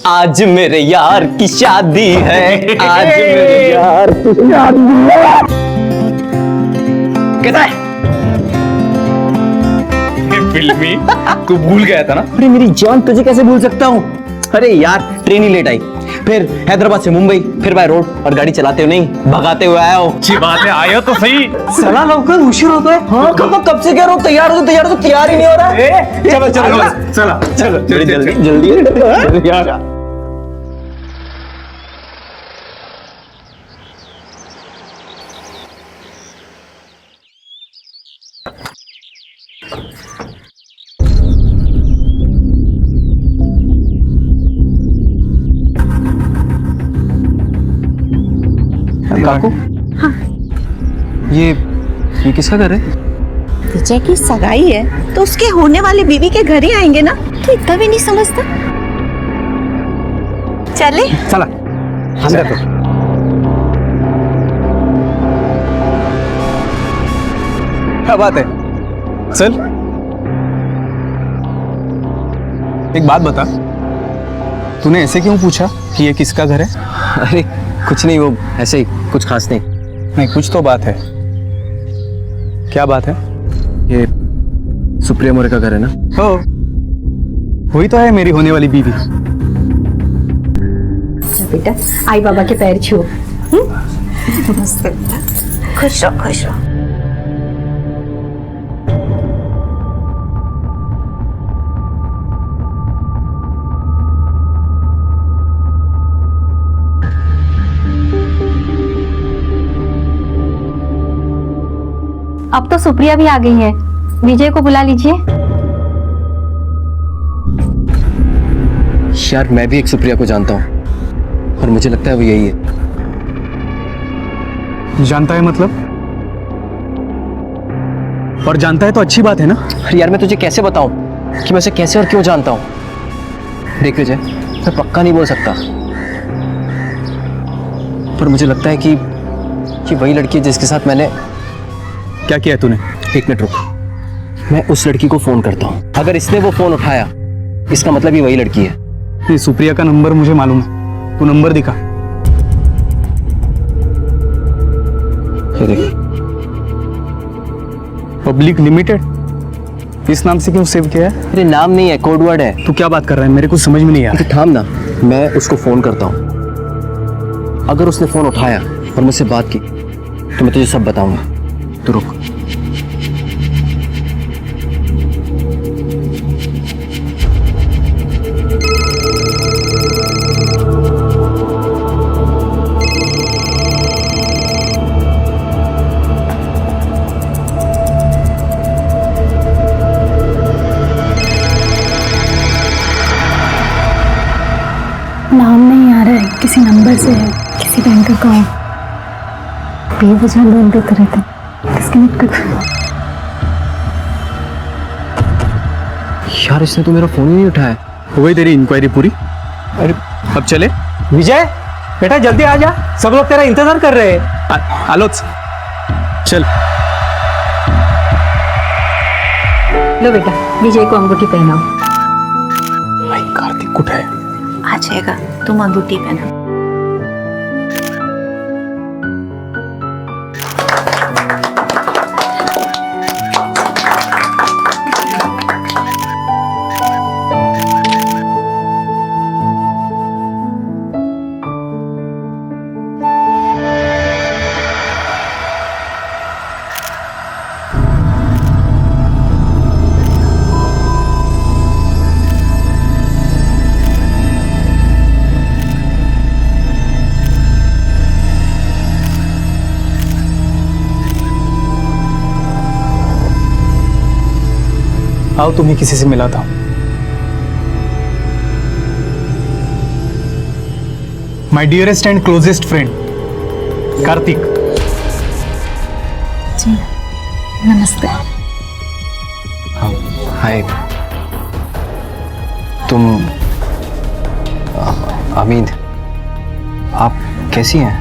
आज मेरे यार की शादी है, आज मेरे यार की शादी है। कैसा है? फिल्मी। तू भूल गया था ना? अरे मेरी जान, तुझे कैसे भूल सकता हूँ? अरे यार, ट्रेन ही लेट आई, फिर हैदराबाद से मुंबई, फिर बाय रोड, और गाड़ी चलाते हुए नहीं भगाते हुए आया हो। अच्छी बात है, आया तो सही। साला लौकर होशिर होता है। हाँ, कब से कह रहा हूँ तैयार हो, तैयार ही नहीं हो रहा है। चलो जल्दी यार। काकू, ये किसका घर है? विजय की सगाई है तो उसके होने वाली बीवी के घर ही आएंगे ना। तो इतना भी नहीं समझता। चले चला अंदर। तो क्या बात है? चल, एक बात बता, तूने ऐसे क्यों पूछा कि ये किसका घर है? अरे कुछ नहीं, वो ऐसे ही, कुछ खास नहीं। नहीं, कुछ तो बात है। क्या बात है? ये सुप्रिया मोरे का घर है ना? हो, वही तो है मेरी होने वाली बीवी। बेटा, आई बाबा के पैर छुओ। खुश रहो, खुश रहो। अब तो सुप्रिया भी आ गई है, विजय को बुला लीजिए। यार, मैं भी एक सुप्रिया को जानता हूँ और मुझे लगता है वो यही है। जानता है मतलब? और जानता है तो अच्छी बात है ना? अरे यार, मैं तुझे कैसे बताऊं कि मैं उसे कैसे और क्यों जानता हूं? देख विजय, मैं पक्का नहीं बोल सकता, पर मुझे लगता है कि वही लड़की है जिसके साथ मैंने। क्या किया तूने? एक मिनट रुक, मैं उस लड़की को फोन करता हूँ। अगर इसने वो फोन उठाया, इसका मतलब ये वही लड़की है। ये सुप्रिया का नंबर मुझे मालूम है, तू नंबर दिखा। ये देख, पब्लिक लिमिटेड, इस नाम से क्यों सेव किया है? अरे नाम नहीं है, कोड वर्ड है। तू क्या बात कर रहा है? मेरे को समझ में नहीं आ रहा। थाम ना, मैं उसको फोन करता हूँ। अगर उसने फोन उठाया और मुझसे बात की तो मैं तुझे सब बताऊंगा। तू रुक। नाम नहीं आ रहा है, किसी नंबर से है, किसी बैंक अकाउंट। बेवजह लोन देते रहते, डिस्कनेक्ट कर। यार, इसने तो मेरा फोन ही नहीं उठाया। हो गई तेरी इंक्वायरी पूरी? अरे अब चले। विजय बेटा, जल्दी आ जा, सब लोग तेरा इंतजार कर रहे हैं। आलोच, चल। लो बेटा, विजय को अंगूठी पहनाओ। भाई कार्तिक कुछ है? आ जाएगा, तुम अंगूठी पहनाओ। आओ, तुम्हें किसी से मिला था। My dearest and closest friend Kartik. जी नमस्ते। हाय, तुम अमीन, आप कैसी हैं?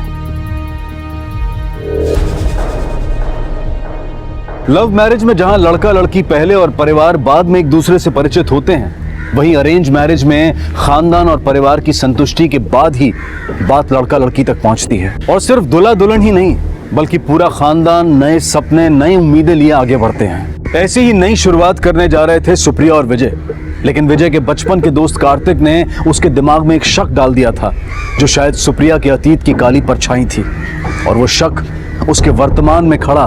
लव मैरिज में जहां लड़का लड़की पहले और परिवार बाद में एक दूसरे से परिचित होते हैं, वहीं अरेंज मैरिज में खानदान और परिवार की संतुष्टि के बाद ही बात लड़का लड़की तक पहुंचती है। और सिर्फ दूल्हा दुल्हन ही नहीं, बल्कि पूरा खानदान नए सपने, नई उम्मीदें लिए आगे बढ़ते हैं। ऐसी ही नई शुरुआत करने जा रहे थे सुप्रिया और विजय, लेकिन विजय के बचपन के दोस्त कार्तिक ने उसके दिमाग में एक शक डाल दिया था जो शायद सुप्रिया के अतीत की काली परछाई थी, और वो शक उसके वर्तमान में खड़ा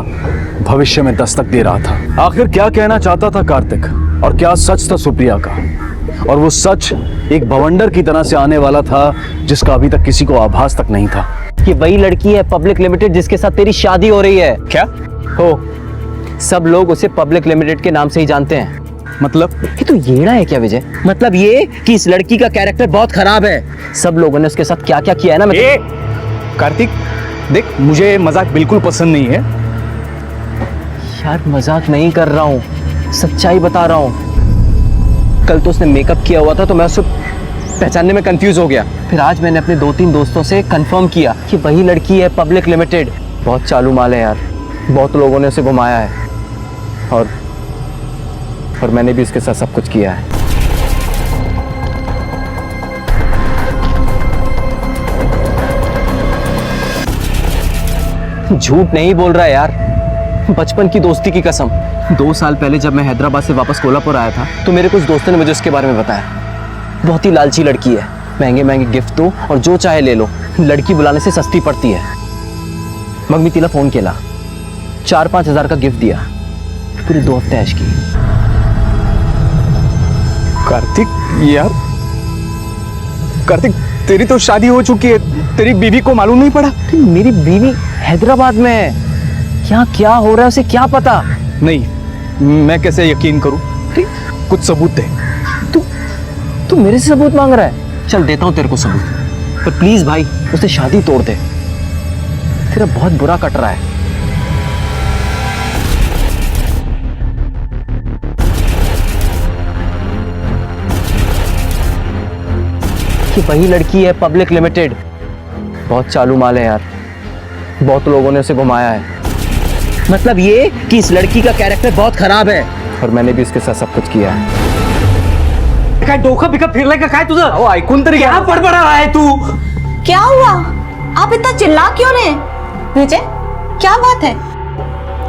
भविष्य में दस्तक दे रहा था। आखिर क्या कहना चाहता था कार्तिक और क्या सच था सुप्रिया का, और वो सच एक बवंडर की तरह से आने वाला था जिसका अभी तक किसी को आभास तक नहीं था। ये वही लड़की है पब्लिक लिमिटेड जिसके साथ तेरी शादी हो रही है। क्या हो? सब लोग उसे पब्लिक लिमिटेड के नाम से ही जानते हैं। मतलब ये तो येड़ा है क्या विजय? मतलब ये कि इस लड़की का कैरेक्टर बहुत खराब है। सब लोगों ने उसके साथ क्या क्या किया है ना। कार्तिक देख, मुझे मजाक बिल्कुल पसंद नहीं है यार। मजाक नहीं कर रहा हूँ, सच्चाई बता रहा हूँ। कल तो उसने मेकअप किया हुआ था तो मैं उसे पहचानने में कंफ्यूज हो गया। फिर आज मैंने अपने 2-3 दोस्तों से कंफर्म किया कि वही लड़की है पब्लिक लिमिटेड। बहुत चालू माल है यार, बहुत लोगों ने उसे घुमाया है और मैंने भी उसके साथ सब कुछ किया है। झूठ नहीं बोल रहा यार, बचपन की दोस्ती की कसम। 2 साल पहले जब मैं हैदराबाद से वापस कोल्हापुर आया था तो मेरे कुछ दोस्तों ने मुझे उसके बारे में बताया। बहुत ही लालची लड़की है, महंगे महंगे गिफ्ट दो और जो चाहे ले लो, लड़की बुलाने से सस्ती पड़ती है। मग मी तिला फोन केला, 4-5 हजार का गिफ्ट दिया, पूरे 2 हफ्ते ऐश की। कार्तिक यार, कार्तिक तेरी तो शादी हो चुकी है, तेरी बीवी को मालूम नहीं पड़ा? मेरी बीवी हैदराबाद में है, यहाँ क्या हो रहा है उसे क्या पता? नहीं, मैं कैसे यकीन करूं? कुछ सबूत दे। तू मेरे से सबूत मांग रहा है? चल देता हूं तेरे को सबूत, पर प्लीज भाई उससे शादी तोड़ दे, तेरा बहुत बुरा कट रहा है। कि वही लड़की है पब्लिक लिमिटेड। बहुत चालू माल है यार, बहुत लोगों ने उसे घुमाया है। मतलब ये कि इस लड़की का कैरेक्टर बहुत खराब है और मैंने भी इसके साथ सब कुछ किया है। काय डोकं बिकं फिरलंय का काय तुझं? ओ ऐकून तरी क्या बडबडा रहा है तू? क्या हुआ? आप इतना चिल्ला क्यों रहे? विजय क्या बात है?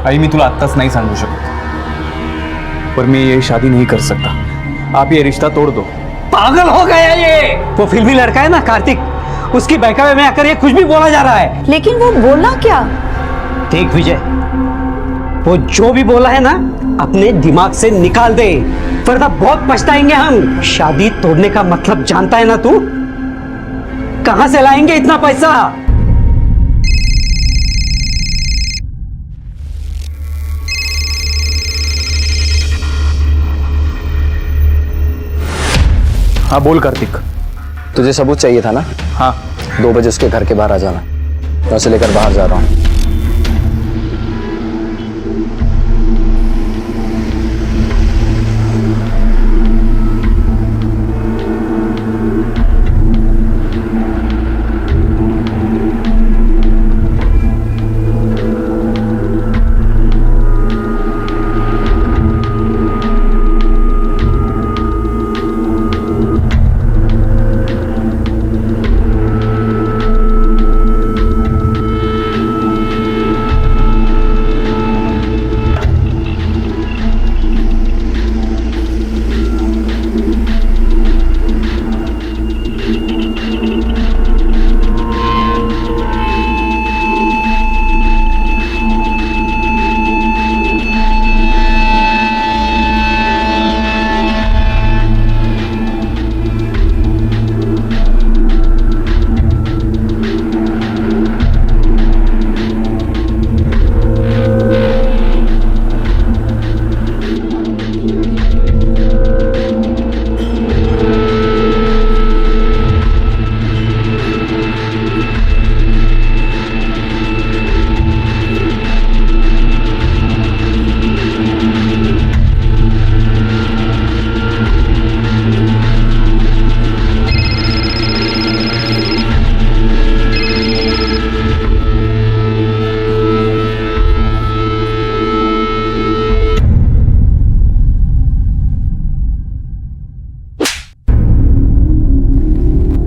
आई मी तुला आत्ताच नहीं सांगू शकत, पर मैं ये शादी नहीं कर सकता। आप ये रिश्ता तोड़ दो। पागल हो गया ये? वो फिल्मी लड़का है ना कार्तिक, उसकी बहकावे में आकर ये कुछ भी बोला जा रहा है। लेकिन वो बोला क्या? देख विजय, वो जो भी बोला है ना अपने दिमाग से निकाल दे, वरना बहुत पछताएंगे हम। शादी तोड़ने का मतलब जानता है ना तू? कहां से लाएंगे इतना पैसा? हाँ बोल कार्तिक। तुझे सबूत चाहिए था ना? हाँ। 2 बजे उसके घर के बाहर आ जाना, मैं उसे लेकर बाहर जा रहा हूँ।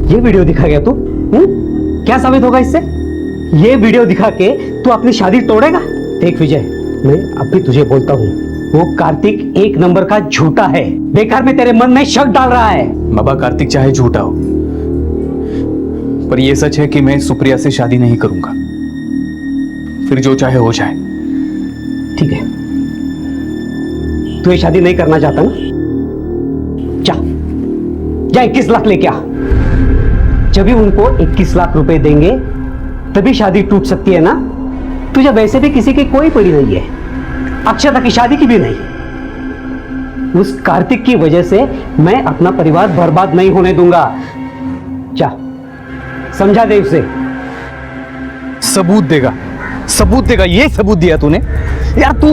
ये वीडियो दिखा गया तू? क्या साबित होगा इससे? ये वीडियो दिखा के तू अपनी शादी तोड़ेगा? देख विजय, मैं अब भी तुझे बोलता हूँ, वो कार्तिक एक नंबर का झूठा है, बेकार में तेरे मन में शक डाल रहा है। बाबा, कार्तिक चाहे झूठा हो, पर यह सच है कि मैं सुप्रिया से शादी नहीं करूंगा। फिर जो चाहे हो जाए। ठीक है, तू ये शादी नहीं करना चाहता ना? जा 21 लाख लेके आ। जब भी उनको 21 लाख रुपए देंगे तभी शादी टूट सकती है ना? तुझे वैसे भी किसी की कोई पड़ी नहीं है, अक्षता की शादी की भी नहीं। उस कार्तिक की वजह से मैं अपना परिवार बर्बाद नहीं होने दूंगा। जा, समझा दे उसे। सबूत देगा, सबूत देगा। ये सबूत दिया तूने? यार तू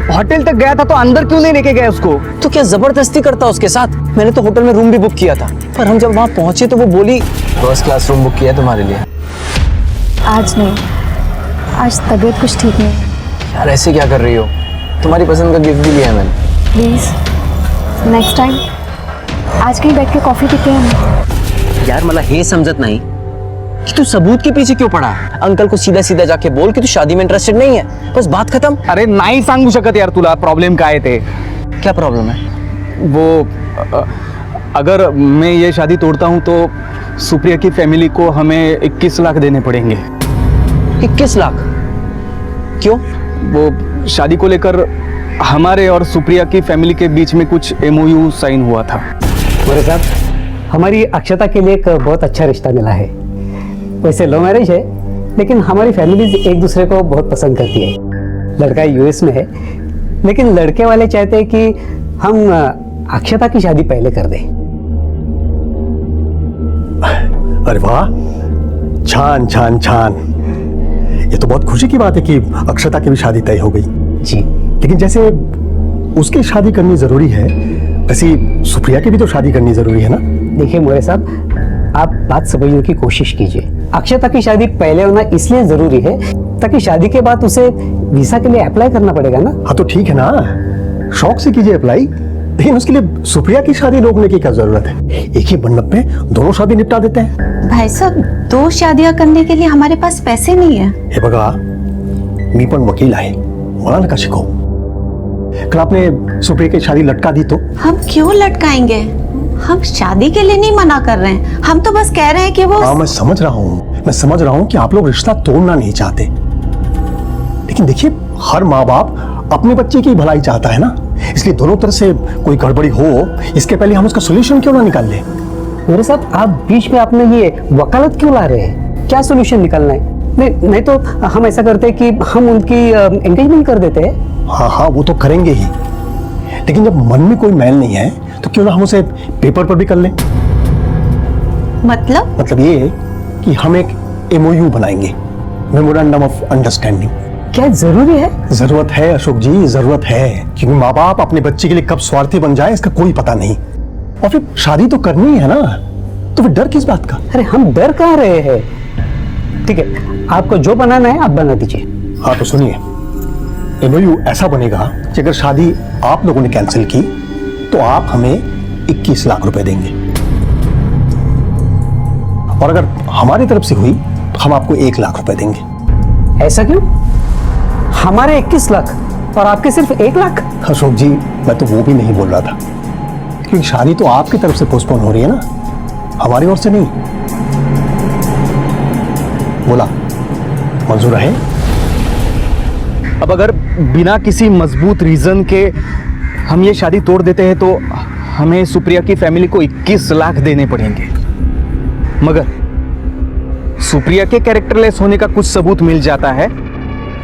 होटल तक गया था तो अंदर क्यों नहीं लेके गया उसको? तो क्या जबरदस्ती करता उसके साथ? मैंने तो होटल में रूम भी बुक किया था, पर हम जब वहां पहुंचे तो वो बोली फर्स्ट क्लास रूम बुक किया तुम्हारे लिए। आज नहीं, आज तबीयत कुछ ठीक नहीं। यार ऐसे क्या कर रही हो? तुम्हारी पसंद का गिफ्ट भी लिया है मैंने। प्लीज नेक्स्ट टाइम आज कहीं बैठ के कॉफी पीते हैं। यार मला हे समझत नहीं कि तू सबूत के पीछे क्यों पड़ा है? अंकल को सीधा सीधा जाके बोल कि तू शादी में इंटरेस्टेड नहीं है, बस बात खत्म। अरे नाही सांगू शकत यार तुला प्रॉब्लेम काय ते। क्या प्रॉब्लम है? वो अगर मैं ये शादी तोड़ता हूँ तो सुप्रिया की फैमिली को हमें 21 लाख देने पड़ेंगे। 21 लाख? क्यों? वो शादी को लेकर हमारे और सुप्रिया की फैमिली के बीच में कुछ MOU साइन हुआ था। मेरे साहब, हमारी अक्षता के लिए एक बहुत अच्छा रिश्ता मिला है। वैसे लव मैरिज है, लेकिन हमारी फैमिलीज एक दूसरे को बहुत पसंद करती है। लड़का US में है, लेकिन लड़के वाले चाहते हैं कि हम अक्षता की शादी पहले कर दें। अरे वाह, छान छान छान। ये तो बहुत खुशी की बात है कि अक्षता की भी शादी तय हो गई। जी, लेकिन जैसे उसकी शादी करनी जरूरी है, वैसे सुप्रिया की भी तो शादी करनी जरूरी है ना? देखिए मोरे साहब, आप बात समझने की कोशिश कीजिए। अक्षता की शादी पहले होना इसलिए जरूरी है ताकि शादी के बाद उसे वीजा के लिए अप्लाई करना पड़ेगा ना। हाँ तो ठीक है ना, शौक से कीजिए अप्लाई, लेकिन उसके लिए सुप्रिया की शादी रोकने की क्या जरूरत है? एक ही मंडप पे दोनों शादी निपटा देते हैं। भाई साहब, 2 शादियां करने के लिए हमारे पास पैसे नहीं है। हे बघा, मी पण वकील आहे, मला नका शिकवू। कल आपने सुप्रिया की शादी लटका दी तो? हम क्यों लटकाएंगे? हम शादी के लिए नहीं मना कर रहे हैं, हम तो बस कह रहे हैं कि वो। हाँ मैं समझ रहा हूँ कि आप लोग रिश्ता तोड़ना नहीं चाहते, लेकिन देखिए हर माँ बाप अपने बच्चे की भलाई चाहता है ना, इसलिए दोनों तरफ से कोई गड़बड़ी हो इसके पहले हम उसका सोल्यूशन क्यों ना निकाल लें? मेरे साहब, आप बीच में अपने ये वकालत क्यों ला रहे हैं? क्या सोल्यूशन निकालना है? नहीं तो हम ऐसा करते हैं कि हम उनकी एंगेजमेंट कर देते हैं। हाँ वो तो करेंगे ही, लेकिन जब मन में कोई मैल नहीं है तो क्यों ना हम उसे पेपर पर भी कर लें। मतलब ये कि हम एक MOU बनाएंगे, मेमोरेंडम ऑफ अंडरस्टैंडिंग। क्या जरूरी है? जरूरत है अशोक जी, जरूरत है, क्योंकि माँ बाप अपने बच्चे के लिए कब स्वार्थी बन जाए इसका कोई पता नहीं। और फिर शादी तो करनी है ना, तो फिर डर किस बात का? अरे हम डर कहाँ रहे हैं? ठीक है, आपको जो बनाना है आप बना दीजिए। हाँ तो सुनिए, MOU ऐसा बनेगा कि अगर शादी आप लोगों ने कैंसिल की तो आप हमें 21 लाख रुपए देंगे, और अगर हमारी तरफ से हुई तो हम आपको 1 लाख रुपए देंगे। ऐसा क्यों? हमारे 21 लाख और आपके सिर्फ 1 लाख? अशोक जी, मैं तो वो भी नहीं बोल रहा था, क्योंकि शादी तो आपकी तरफ से पोस्टपोन हो रही है ना, हमारी ओर से नहीं। बोला मंजूर है? अब अगर बिना किसी मजबूत रीजन के हम ये शादी तोड़ देते हैं तो हमें सुप्रिया की फैमिली को 21 लाख देने पड़ेंगे, मगर सुप्रिया के कैरेक्टरलेस होने का कुछ सबूत मिल जाता है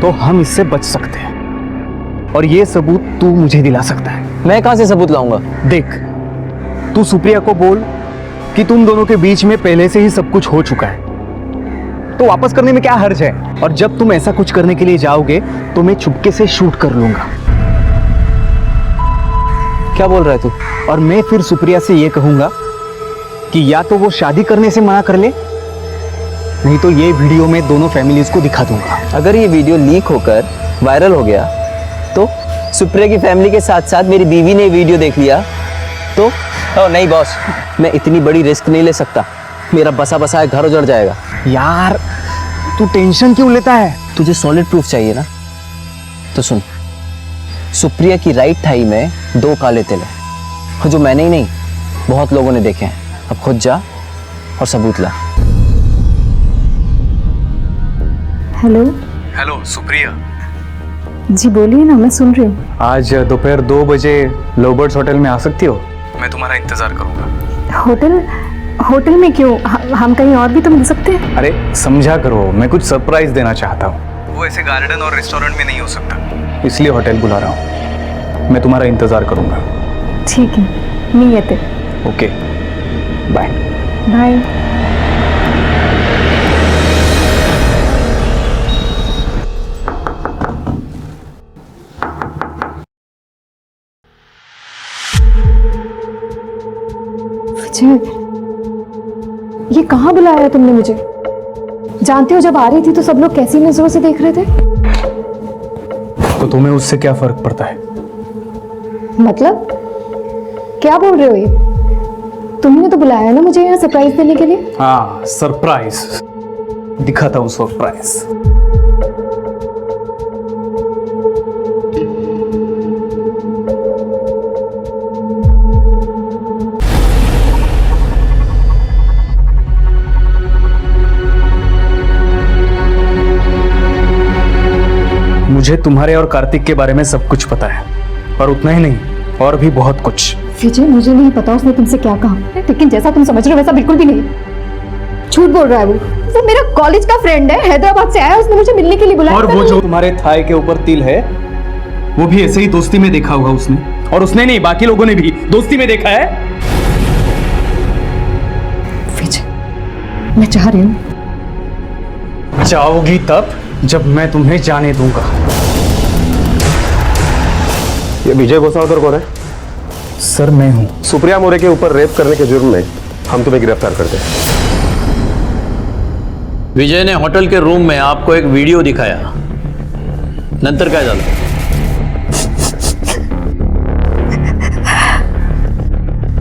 तो हम इससे बच सकते हैं, और ये सबूत तू मुझे दिला सकता है। मैं कहां से सबूत लाऊंगा? देख, तू सुप्रिया को बोल कि तुम दोनों के बीच में पहले से ही सब कुछ हो चुका है, तो वापस करने में क्या हर्ज है? और जब तुम ऐसा कुछ करने के लिए जाओगे तो मैं चुपके से शूट कर लूंगा। क्या बोल रहा है तू? और मैं फिर सुप्रिया से ये कहूंगा कि या तो वो शादी करने से मना कर ले, नहीं तो ये वीडियो मैं दोनों फैमिलीज को दिखा दूंगा। अगर ये वीडियो लीक होकर वायरल हो गया तो सुप्रिया की फैमिली के साथ साथ मेरी बीवी ने वीडियो देख लिया तो? नहीं बॉस, मैं इतनी बड़ी रिस्क नहीं ले सकता, मेरा बसा बसाया घर उजड़ जाएगा। यार तू टेंशन क्यों लेता है? तुझे सॉलिड प्रूफ चाहिए ना, तो सुन, सुप्रिया की राइट थाई में 2 काले तिल है, जो मैंने ही नहीं बहुत लोगों ने देखे हैं। अब खुद जा और सबूत ला। हेलो। हेलो सुप्रिया। जी बोलिए ना, मैं सुन रही हूँ। आज दोपहर 2 बजे लोबर्ट्स होटल में आ सकती हो? मैं तुम्हारा इंतजार करूंगा। होटल में क्यों? हम कहीं और भी तो मिल सकते हैं। अरे समझा करो, मैं कुछ सरप्राइज देना चाहता हूँ। वो ऐसे गार्डन और रेस्टोरेंट में नहीं हो सकता, इसलिए होटल बुला रहा हूँ। मैं तुम्हारा इंतजार करूंगा। ठीक है, नियत है। Okay, bye bye. ये कहाँ बुलाया तुमने मुझे? जानती हो जब आ रही थी तो सब लोग कैसी नजरों से देख रहे थे। तो तुम्हें उससे क्या फर्क पड़ता है? मतलब क्या बोल रहे हो ये? तुमने तो बुलाया ना मुझे यहाँ सरप्राइज देने के लिए। हाँ, सरप्राइज दिखाता हूँ, सरप्राइज। मुझे तुम्हारे और कार्तिक के बारे में सब कुछ पता है, और उतना ही नहीं, और भी बहुत कुछ। विजय, मुझे नहीं पता उसने तुमसे क्या कहा, लेकिन जैसा तुम समझ रहे हो वैसा बिल्कुल भी नहीं। झूठ बोल रहा है वो मेरा कॉलेज का फ्रेंड है, हैदराबाद से आया, उसने मुझे मिलने के लिए बुलाया। और वो जो तुम्हारे थाई के ऊपर तिल है, वो भी ऐसे ही दोस्ती में देखा होगा उसने, और उसने नहीं, बाकी लोगों ने भी दोस्ती में देखा है। विजय, मैं चाह रही हूँ। जाओगी तब जब मैं तुम्हें जाने दूंगा। ये विजय गोसावकर कौन है? सर मैं हूं। सुप्रिया मोरे के ऊपर रेप करने के जुर्म में हम तुम्हें गिरफ्तार करते हैं। विजय ने होटल के रूम में आपको एक वीडियो दिखाया, नंतर काय झालं?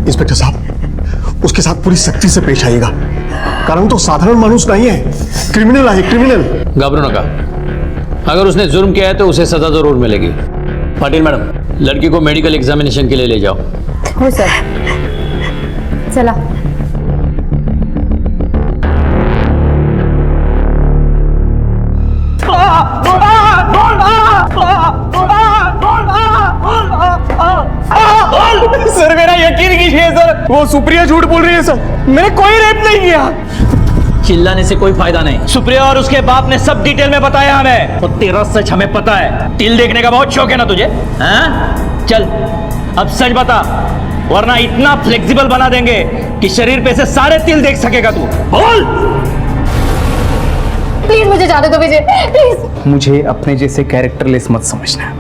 इंस्पेक्टर साहब, उसके साथ पूरी सख्ती से पेश आइएगा, कारण तो साधारण मानुस नहीं है, क्रिमिनल है, क्रिमिनल। घबरो नका, अगर उसने जुर्म किया है तो उसे सजा जरूर मिलेगी। पाटिल मैडम, लड़की को मेडिकल एग्जामिनेशन के लिए ले जाओ। हो सर, चला। सर मेरा यकीन कीजिए सर, वो सुप्रिया झूठ बोल रही है सर, मैंने कोई रेप नहीं किया। चिल्लाने से कोई फायदा नहीं। सुप्रिया और उसके बाप ने सब डिटेल में बताया हमें, और तेरा सच हमें पता है। तिल देखने का बहुत शौक है ना तुझे? हाँ? चल अब सच बता, वरना इतना फ्लेक्सिबल बना देंगे कि शरीर पे से सारे तिल देख सकेगा तू। बोल। प्लीज मुझे जाने दो विजय, प्लीज। मुझे अपने जैसे कैरेक्टरलेस मत समझना।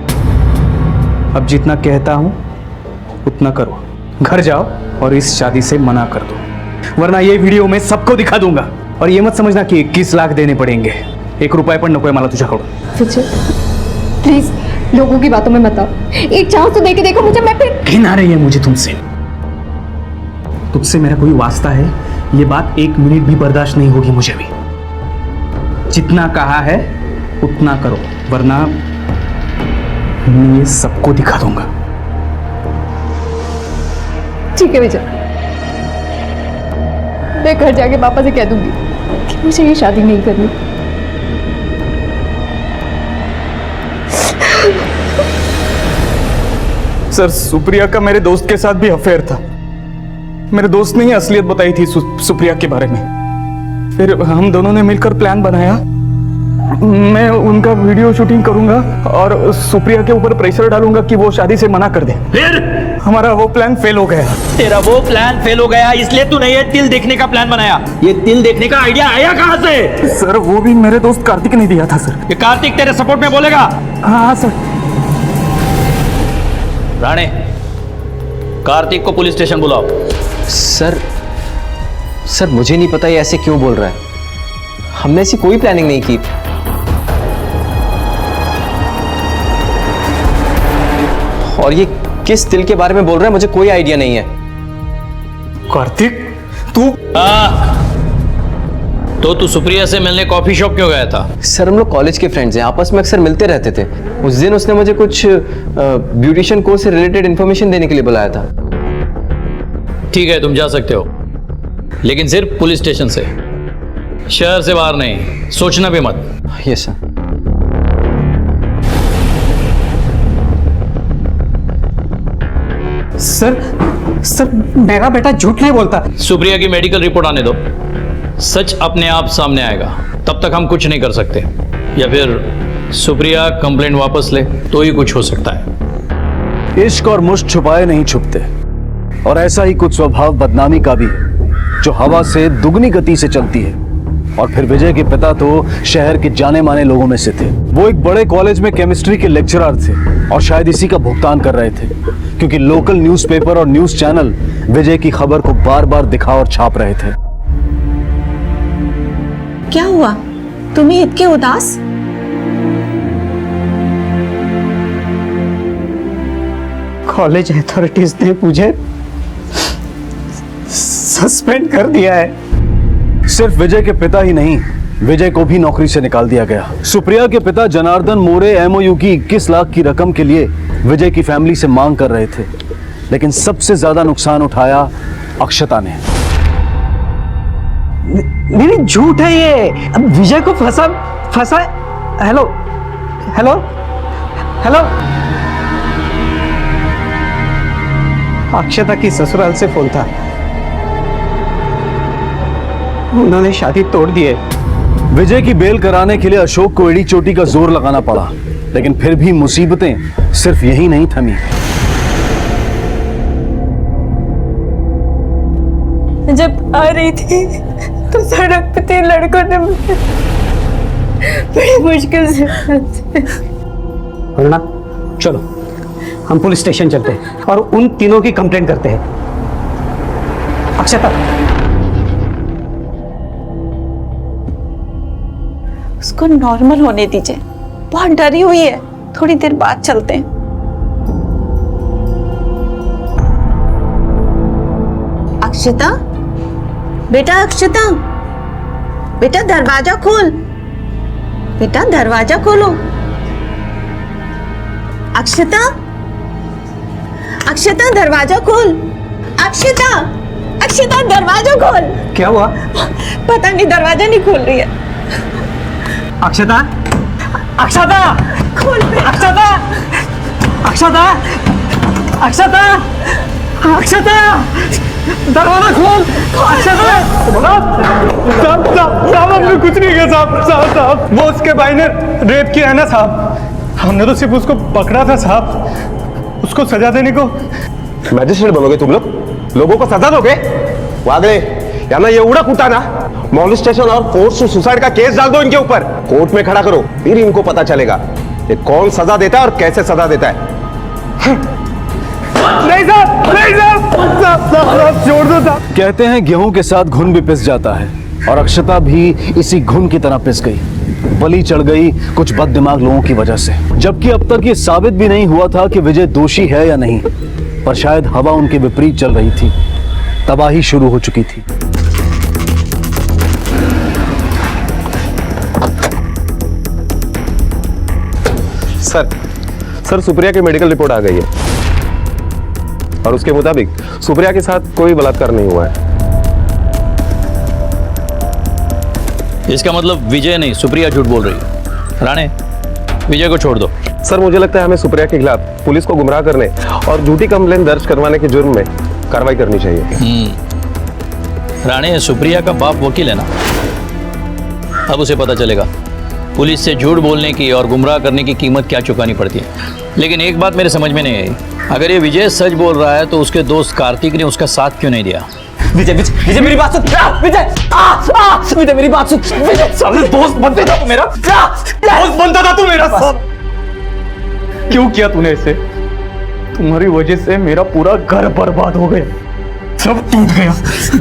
अब जितना कहता हूं उतना करो। घर जाओ और इस शादी से मना कर दो, वरना ये वीडियो मैं सबको दिखा दूंगा। और ये मत समझना कि 21 लाख देने पड़ेंगे, 1 रुपये पण नकोय मला तुझ्याकडून। विजय प्लीज, लोगों की बातों में मत आओ, एक चांस तो दे के देखो मुझे। मैं फिर घिन आ रही है मुझे तुमसे। तुझसे मेरा कोई वास्ता है, ये बात 1 मिनट भी बर्दाश्त नहीं होगी मुझे भी। जितना कहा है उतना करो, वरना मैं ये सबको दिखा दूंगा। ठीक है विजय, मैं घर जाके पापा से कह दूंगी कि मुझे ये शादी नहीं करनी। सर, सुप्रिया का मेरे दोस्त के साथ भी अफेयर था। मेरे दोस्त ने ही असलियत बताई थी सुप्रिया के बारे में। फिर हम दोनों ने मिलकर प्लान बनाया, मैं उनका वीडियो शूटिंग करूंगा और सुप्रिया के ऊपर प्रेशर डालूंगा कि वो शादी से मना कर दे। फिर हमारा वो प्लान फेल हो गया। तेरा वो प्लान फेल हो गया, इसलिए तूने ये तिल देखने का प्लान बनाया। ये तिल देखने का आइडिया आया कहां से? सर, वो भी मेरे दोस्त कार्तिक ने दिया था सर। ये कार्तिक तेरे सपोर्ट में बोलेगा? हाँ सर। राणे, कार्तिक को पुलिस स्टेशन बुलाओ। सर मुझे नहीं पता ये ऐसे क्यों बोल रहा है। हमने ऐसी कोई प्लानिंग नहीं की। और ये किस तिल के बारे में बोल रहा है, मुझे कोई आइडिया नहीं है। कार्तिक, तू तो तू सुप्रिया से मिलने कॉफी शॉप क्यों गया था? सर हम लोग कॉलेज के फ्रेंड्स हैं, आपस में अक्सर मिलते रहते थे। उस दिन उसने मुझे कुछ ब्यूटिशियन कोर्स से रिलेटेड इन्फॉर्मेशन देने के लिए बुलाया था। ठीक है, तुम जा सकते हो, लेकिन सिर्फ पुलिस स्टेशन से, शहर से बाहर नहीं। सोचना भी मत। Yes sir. सर मेरा बेटा झूठ नहीं बोलता। सुप्रिया की मेडिकल रिपोर्ट आने दो, सच अपने आप सामने आएगा। तब तक हम कुछ नहीं कर सकते, या फिर सुप्रिया कंप्लेंट वापस ले तो ही कुछ हो सकता है। इश्क और मुश्क छुपाए नहीं छुपते, और ऐसा ही कुछ स्वभाव बदनामी का भी है जो हवा से दुगनी गति से चलती है। और फिर विजय के पिता तो शहर के जाने माने लोगों में से थे। वो एक बड़े कॉलेज में केमिस्ट्री के लेक्चरर थे और शायद इसी का भुगतान कर रहे थे, क्योंकि लोकल न्यूज़पेपर और न्यूज़ चैनल विजय की खबर को बार बार दिखा और छाप रहे थे। क्या हुआ, तुम्हें इतने उदास? कॉलेज अथॉरिटीज ने मुझे सस्पेंड कर दिया है। सिर्फ विजय के पिता ही नहीं, विजय को भी नौकरी से निकाल दिया गया। सुप्रिया के पिता जनार्दन मोरे एमओयू की 21 लाख की रकम के लिए विजय की फैमिली से मांग कर रहे थे, लेकिन सबसे ज्यादा नुकसान उठाया अक्षता ने। नहीं, झूठ है ये। अब विजय को फंसा। हेलो हेलो हेलो, अक्षता की ससुराल से फोन था, उन्होंने शादी तोड़ दी है। विजय की बेल कराने के लिए अशोक को एड़ी चोटी का जोर लगाना पड़ा, लेकिन फिर भी मुसीबतें सिर्फ यही नहीं थमी। जब आ रही थी तो सड़क पे 3 लड़कों ने मुझे बड़ी मुश्किल से। वरना चलो हम पुलिस स्टेशन चलते हैं और उन तीनों की कंप्लेंट करते हैं। अक्षता, उसको नॉर्मल होने दीजिए, बहुत डरी हुई है, थोड़ी देर बाद चलते हैं। अक्षता, बेटा अक्षता, बेटा दरवाजा खोल, बेटा दरवाजा खोलो। अक्षता, अक्षता दरवाजा खोल, अक्षता, अक्षता दरवाजा खोल। क्या हुआ? पता नहीं, दरवाजा नहीं खोल रही है। अक्षता, अक्षता, खोल पे। अक्षता, अक्षता, अक्षता, अक्षता, दरवाजा खोल। अक्षता, साहब हमने कुछ नहीं किया साहब। वो उसके भाई ने रेप किया है ना साहब, हमने तो सिर्फ उसको पकड़ा था साहब। उसको सजा देने को मजिस्ट्रेट बनोगे तुम लोग? लोगों को सजा दोगे? वागले याना ये उड़ा कुटा ना, मॉलेस्टेशन और फोर्स सुसाइड का केस डाल दो इनके ऊपर, कोर्ट में खड़ा करो, फिर इनको पता चलेगा ये कौन सजा देता है और कैसे सजा देता है। नहीं साहब, नहीं साहब, छोड़ दो साहब। कहते हैं गेहूं के साथ घुन भी पिस जाता है, और अक्षता भी इसी घुन की तरह पिस गई, बलि चढ़ गई कुछ बददिमाग लोगों की वजह से। जबकि अब तक ये साबित भी नहीं हुआ था कि विजय दोषी है या नहीं, पर शायद हवा उनके विपरीत चल रही थी, तबाही शुरू हो चुकी थी। सर सुप्रिया की मेडिकल रिपोर्ट आ गई है और उसके मुताबिक सुप्रिया के साथ कोई बलात्कार नहीं हुआ है। इसका मतलब विजय नहीं, सुप्रिया झूठ बोल रही है। राणे, विजय को छोड़ दो। सर मुझे लगता है हमें सुप्रिया के खिलाफ पुलिस को गुमराह करने और झूठी कंप्लेंट दर्ज करवाने के जुर्म में कार्रवाई करनी चाहिए। राणे, सुप्रिया का बाप वकील है ना, अब उसे पता चलेगा पुलिस से झूठ बोलने की और गुमराह करने की कीमत क्या चुकानी पड़ती है। लेकिन एक बात मेरे समझ में नहीं आई, अगर ये विजय सच बोल रहा है तो उसके दोस्त कार्तिक ने उसका साथ क्यों नहीं दिया? विजय विजय विजय मेरी बात सुन। विजय विजय मेरी बात सुन। विजय सामने दोस्त बनते था तू मेरा, दोस्त बनता था तू मेरा। क्यों किया तूने इसे? तुम्हारी वजह से मेरा पूरा घर बर्बाद हो गया, सब टूट गया,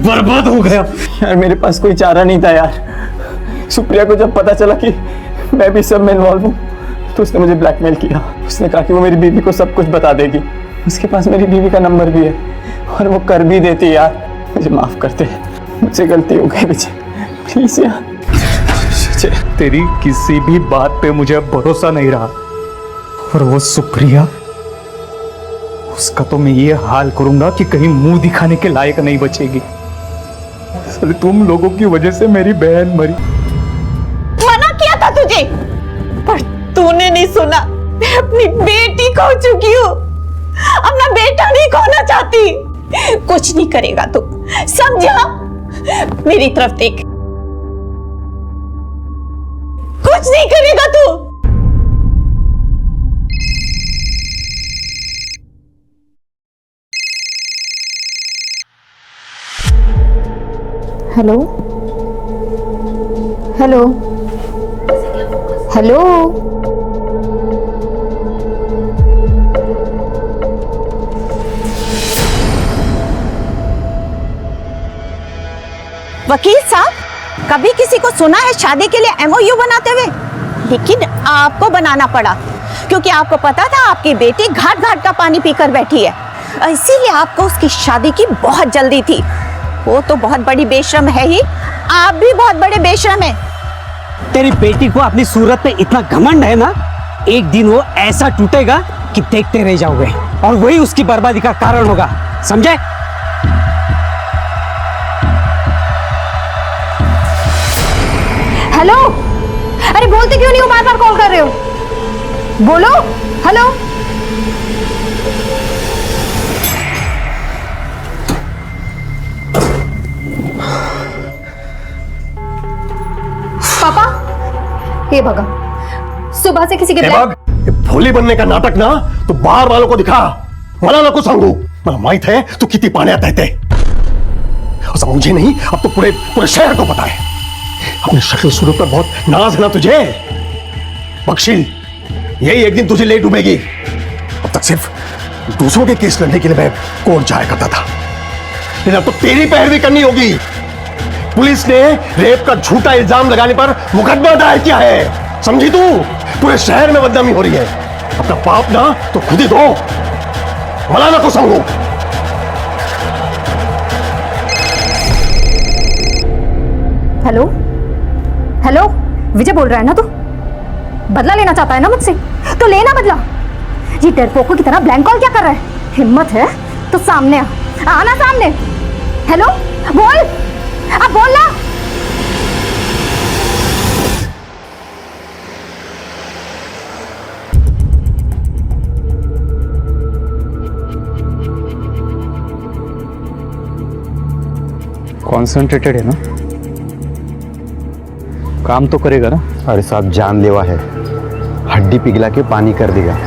बर्बाद हो गया। यार मेरे पास कोई चारा नहीं था यार। सुप्रिया को जब पता चला कि मैं भी सब में इन्वॉल्व हूँ तो उसने मुझे ब्लैकमेल किया। उसने कहा कि वो मेरी बीवी को सब कुछ बता देगी। उसके पास मेरी बीवी का नंबर भी है और वो कर भी देती। यार मुझे माफ करते, मुझसे गलती हो गई विजय, प्लीज यार। तेरी किसी भी बात पे मुझे अब भरोसा नहीं रहा। और वो सुप्रिया, उसका तो मैं ये हाल करूंगा कि कहीं मुंह दिखाने के लायक नहीं बचेगी। अरे तुम लोगों की वजह से मेरी बहन मरी। मना किया था तुझे, पर तूने नहीं सुना। मैं अपनी बेटी खो चुकी हूँ, अपना बेटा नहीं खोना चाहती। कुछ नहीं करेगा तू, समझा? मेरी तरफ देख, कुछ नहीं करेगा तू। हेलो हेलो हेलो, वकील साहब, कभी किसी को सुना है शादी के लिए MOU बनाते हुए? लेकिन आपको बनाना पड़ा, क्योंकि आपको पता था आपकी बेटी घाट घाट का पानी पीकर बैठी है, इसीलिए आपको उसकी शादी की बहुत जल्दी थी। वो तो बहुत बड़ी बेशरम है ही, आप भी बहुत बड़े बेशरम हैं। तेरी बेटी को अपनी सूरत पे इतना घमंड है ना, एक दिन वो ऐसा टूटेगा कि देखते रह जाओगे, और वही उसकी बर्बादी का कारण होगा, समझे? हेलो, अरे बोलते क्यों नहीं हो? बार बार कॉल कर रहे हो, बोलो। हेलो, पापा, ये भगा, सुबह से किसी के भोली बनने का नाटक ना तो बाहर वालों को दिखा, मला नको सांगू, मला माहित है तू किती पाण्यात आहे ते। असं मुझे नहीं, अब तो पूरे पूरे शहर को पता है। अपने शक्ल सूरत पर बहुत नाज है ना तुझे, बख्शील यही एक दिन तुझे ले डूबेगी। अब तक सिर्फ दूसरों के केस लड़ने के लिए मैं कोर्ट जाया करता था, लेकिन अब तो तेरी पैरवी करनी होगी। पुलिस ने रेप का झूठा इल्जाम लगाने पर मुकदमा दायर किया है, समझी तू? पूरे शहर में बदनामी हो रही है। अपना पाप ना तो खुद ही धो, मला नको सांगू। हेलो हेलो, विजय बोल रहा है ना तू? बदला लेना चाहता है ना मुझसे, तो लेना बदला। ये डरपोकों की तरह ब्लैंक कॉल क्या कर रहा है? हिम्मत है तो सामने आना सामने। हेलो, बोल, अब बोल ना। कॉन्सेंट्रेटेड है ना, काम तो करेगा ना? अरे साहब जानलेवा है, हड्डी पिघला के पानी कर देगा।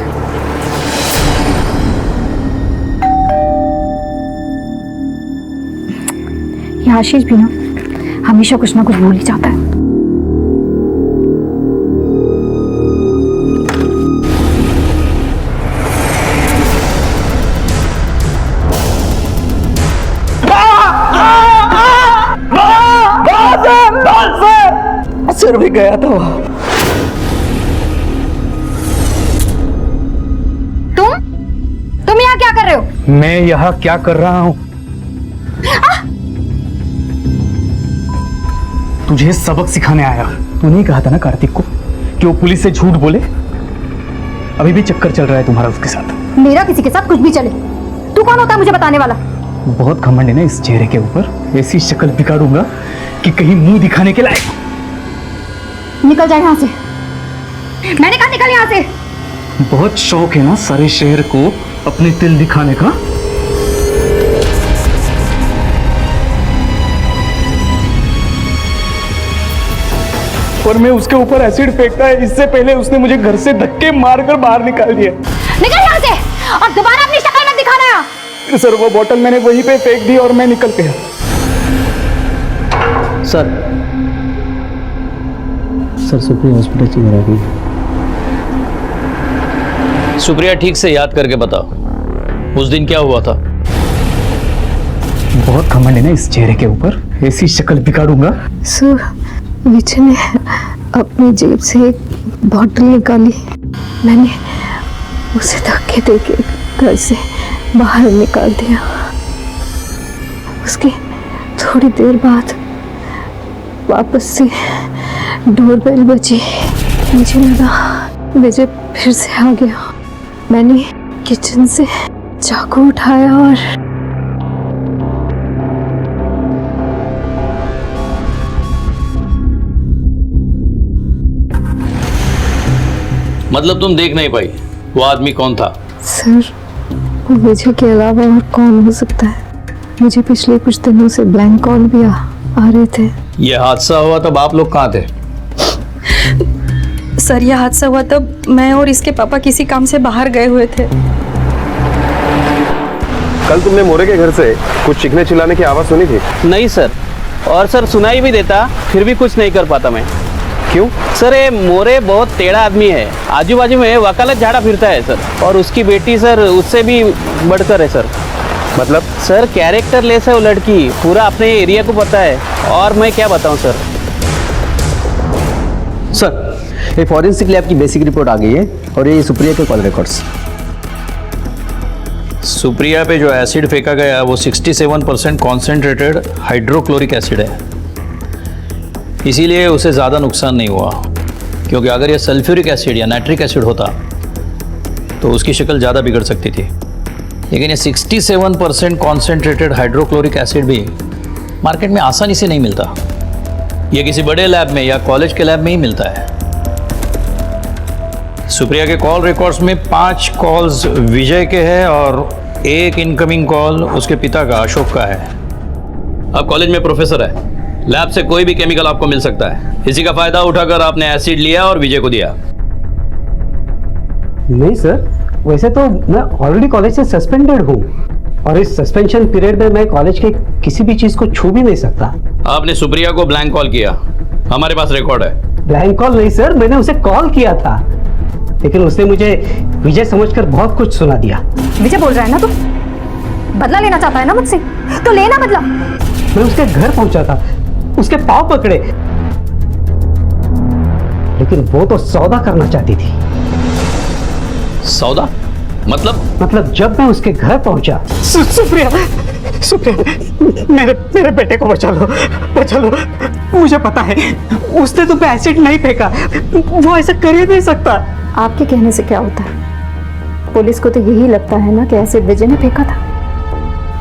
ये आशीष भी ना हमेशा कुछ ना कुछ भूल ही जाता है। सिर भी गया था वहां। तुम यहाँ क्या कर रहे हो? मैं यहाँ क्या कर रहा हूँ? तुझे सबक सिखाने आया। तूने कहा था ना कार्तिक को कि वो पुलिस से झूठ बोले। अभी भी चक्कर चल रहा है तुम्हारा उसके साथ। मेरा किसी के साथ कुछ भी चले, तू कौन होता है मुझे बताने वाला? बहुत घमंड है ना इस चेहरे के ऊपर। ऐसी शक्ल बिगाड़ूंगा कि कहीं मुंह दिखाने के लायक। निकल जाए यहाँ से, मैंने कहा निकल यहाँ से। बहुत शौक है ना सारे शहर को अपने तिल दिखाने का। और मैं उसके ऊपर एसिड फेंकता है इससे पहले उसने मुझे घर से धक्के मारकर बाहर निकाल दिया। निकल यहाँ से और दोबारा अपनी शक्ल मत दिखाना। सर वो बोतल मैंने वहीं पे फेंक दी और मैं निकल गया। सर सुप्रिया हॉस्पिटल से घर आ गई। सुप्रिया ठीक से याद करके बताओ, उस दिन क्या हुआ था? बहुत घमंड है ना इस चेहरे के ऊपर। ऐसी शक्ल बिगाड़ूंगा। सर विजय ने अपनी जेब से एक बॉटल निकाली, मैंने उसे धक्के देके घर से बाहर निकाल दिया। उसके थोड़ी देर बाद वापस से डोरबेल बजी। मुझे लगा विजय फिर से आ गया। मैंने किचन से चाकू उठाया और मतलब तुम देख नहीं पाई वो आदमी कौन था? सर, वो विजय के अलावा और कौन हो सकता है? मुझे पिछले कुछ दिनों से ब्लैंक कॉल भी आ रहे थे। ये हादसा हुआ तब आप लोग कहाँ थे? सर, यह हादसा हुआ तब मैं और इसके पापा किसी काम से बाहर गए हुए थे। कल तुमने मोरे के घर से कुछ चीखने चिल्लाने की आवाज सुनी थी? नहीं सर, और सर सुनाई भी देता फिर भी कुछ नहीं कर पाता मैं। क्यों? सर ये मोरे बहुत टेढ़ा आदमी है, आजू बाजू में वकालत झाड़ा फिरता है सर, और उसकी बेटी सर उससे भी बढ़कर है सर। मतलब? सर कैरेक्टर लेस है वो लड़की, पूरा अपने एरिया को पता है, और मैं क्या बताऊं सर। सर ये फॉरेंसिक लैब की बेसिक रिपोर्ट आ गई है और ये सुप्रिया के कॉल रिकॉर्ड्स। सुप्रिया पे जो एसिड फेंका गया वो 67% कॉन्सेंट्रेटेड हाइड्रोक्लोरिक एसिड है, इसीलिए उसे ज़्यादा नुकसान नहीं हुआ। क्योंकि अगर ये सल्फ्यूरिक एसिड या नाइट्रिक एसिड होता तो उसकी शक्ल ज़्यादा बिगड़ सकती थी। लेकिन ये 67% कॉन्सेंट्रेटेड हाइड्रोक्लोरिक एसिड भी मार्केट में आसानी से नहीं मिलता, ये किसी बड़े लैब में या कॉलेज के लैब में ही मिलता है। सुप्रिया के कॉल रिकॉर्ड्स में 5 कॉल्स विजय के हैं और 1 इनकमिंग कॉल उसके पिता का अशोक का है। अब कॉलेज में प्रोफेसर है, लैब से कोई भी केमिकल आपको मिल सकता है, इसी का फायदा उठाकर आपने एसिड लिया और विजय को दिया। नहीं सर, वैसे तो मैं ऑलरेडी कॉलेज से सस्पेंडेड हूँ और इस सस्पेंशन पीरियड में मैं कॉलेज के किसी भी चीज को छू भी नहीं सकता। आपने सुप्रिया को ब्लैंक कॉल किया, हमारे पास रिकॉर्ड है। ब्लैंक कॉल नहीं सर, मैंने उसे कॉल किया था, लेकिन उसने मुझे विजय समझकर बहुत कुछ सुना दिया। विजय बोल रहा है ना तू? बदला लेना चाहता है ना मुझसे? तो लेना बदला। मैं उसके घर पहुंचा था, उसके पांव पकड़े, लेकिन वो तो सौदा करना चाहती थी। सौदा? मतलब जब मैं उसके घर पहुंचा। सुप्रिया, मेरे बेटे को बचा लो। मुझे पता है उसने तुम पे एसिड नहीं फेंका, वो ऐसा कर ही नहीं सकता। आपके कहने से क्या होता है? पुलिस को तो यही लगता है ना कि एसिड विजय ने फेंका था,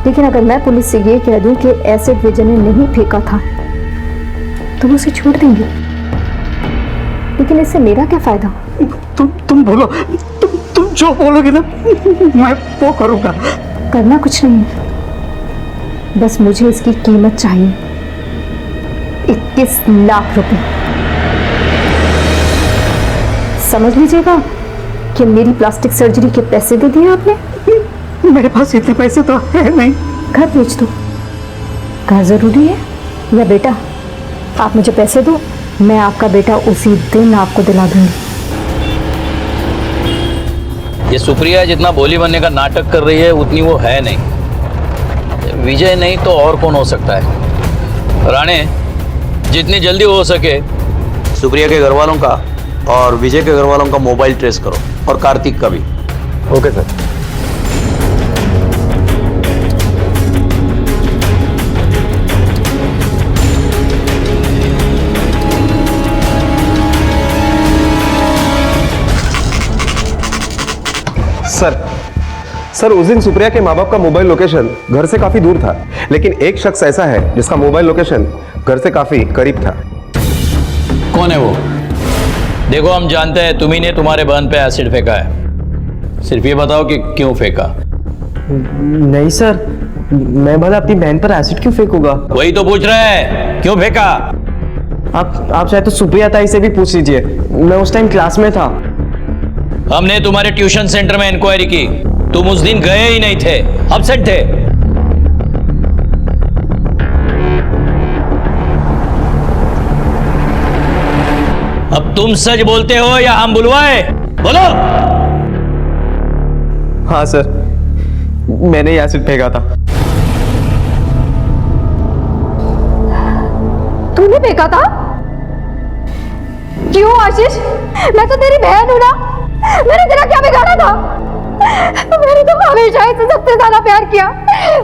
लेकिन अगर मैं पुलिस से ये कह दूं कि एसिड विजय ने नहीं फेंका था तो वो उसे छोड़ देंगे, लेकिन इससे मेरा क्या फायदा? तुम बोलो, तुम जो बोलोगे ना मैं वो करूंगा। करना कुछ नहीं है, बस मुझे इसकी कीमत चाहिए, 21 लाख रुपए। समझ लीजिएगा कि मेरी प्लास्टिक सर्जरी के पैसे दे दिए आपने। मेरे पास इतने पैसे तो है नहीं। घर बेच दो। घर जरूरी है या बेटा? आप मुझे पैसे दो, मैं आपका बेटा उसी दिन आपको दिला दूंगी। ये सुप्रिया जितना बोली बनने का नाटक कर रही है उतनी वो है नहीं। विजय नहीं तो और कौन हो सकता है? राणे, जितनी जल्दी हो सके सुप्रिया के घर वालों का और विजय के घर वालों का मोबाइल ट्रेस करो, और कार्तिक का भी। Okay sir. सर उस दिन सुप्रिया के माँ बाप का मोबाइल लोकेशन घर से काफी दूर था, लेकिन एक शख्स ऐसा है जिसका मोबाइल लोकेशन घर से काफी करीब था। कौन है वो? देखो, हम जानते हैं तुम्ही ने तुम्हारे बहन पे एसिड फेंका है, सिर्फ ये बताओ कि क्यों फेंका। नहीं सर, मैं भला अपनी बहन पर एसिड क्यों फेंकूंगा? वही तो पूछ रहे हैं, क्यों फेंका? आप चाहे तो सुप्रिया ताई से भी पूछ लीजिए, मैं उस टाइम क्लास में था। हमने तुम्हारे ट्यूशन सेंटर में इंक्वायरी की, तुम उस दिन गए ही नहीं थे, अपसेट थे। अब तुम सच बोलते हो या हम बुलवाए? बोलो। हाँ सर, मैंने ही एसिड फेंका था। तूने फेंका था? क्यों आशीष? मैं तो तेरी बहन हूं ना, मैंने तेरा क्या बिगाड़ा था? मैंने तो हमेशा इसे सबसे ज्यादा प्यार किया।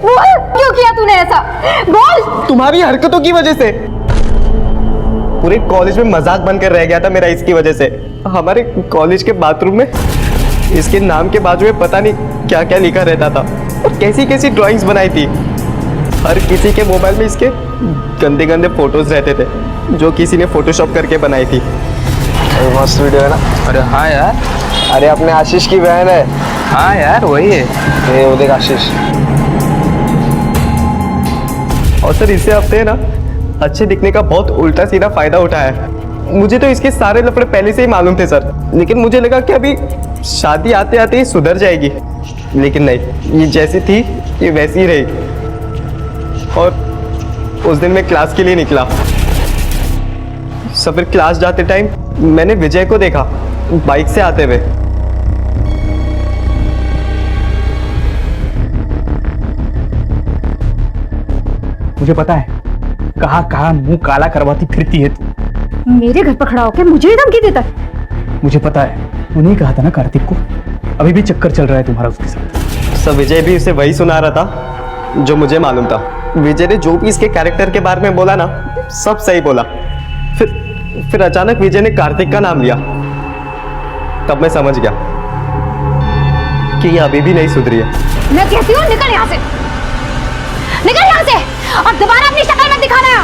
बोल, क्यों किया तूने ऐसा? बोल। तुम्हारी हरकतों की वजह से। पूरे कॉलेज में मजाक बनकर रह गया था मेरा इसकी वजह से। हमारे कॉलेज के बाथरूम में इसके नाम के बाजू में पता नहीं क्या क्या लिखा रहता था और कैसी कैसी ड्राइंग्स बनाई थी। हर किसी के मोबाइल में इसके गंदे गंदे फोटोज रहते थे जो किसी ने फोटोशॉप करके बनाई थी। मस्त वीडियो है ना? अरे हाँ यार, अरे अपने आशीष की बहन है। हाँ यार वही है, ये वो देख आशीष। और सर इससे हफ्ते ना अच्छे दिखने का बहुत उल्टा सीधा फायदा उठाया है। मुझे तो इसके सारे लफड़े पहले से ही मालूम थे सर, लेकिन मुझे लगा कि अभी शादी आते आते ही सुधर जाएगी, लेकिन नहीं, ये जैसी थी ये वैसी ही रही। और उस दिन मैं क्लास के लिए निकला। सब फिर क्लास जाते टाइम मैंने विजय को देखा बाइक से आते हुए। मुझे पता है कहाँ कहाँ मुंह काला करवाती फिरती है तू। मेरे घर पर खड़ा होकर मुझे ही धमकी देता है। मुझे पता है, तूने कहा था ना कार्तिक को, अभी भी चक्कर चल रहा है तुम्हारा उसके साथ। सब विजय भी उसे वही सुना रहा था जो मुझे मालूम था। विजय ने जो भी इसके कैरेक्टर के बारे में बोला ना, सब सही बोला। फिर अचानक विजय ने कार्तिक का नाम लिया, तब मैं समझ गया कि ये अभी भी नहीं सुधरी है। मैं कहती हूँ निकल यहाँ से, निकल यहाँ से, और दोबारा अपनी शक्ल मत दिखाना।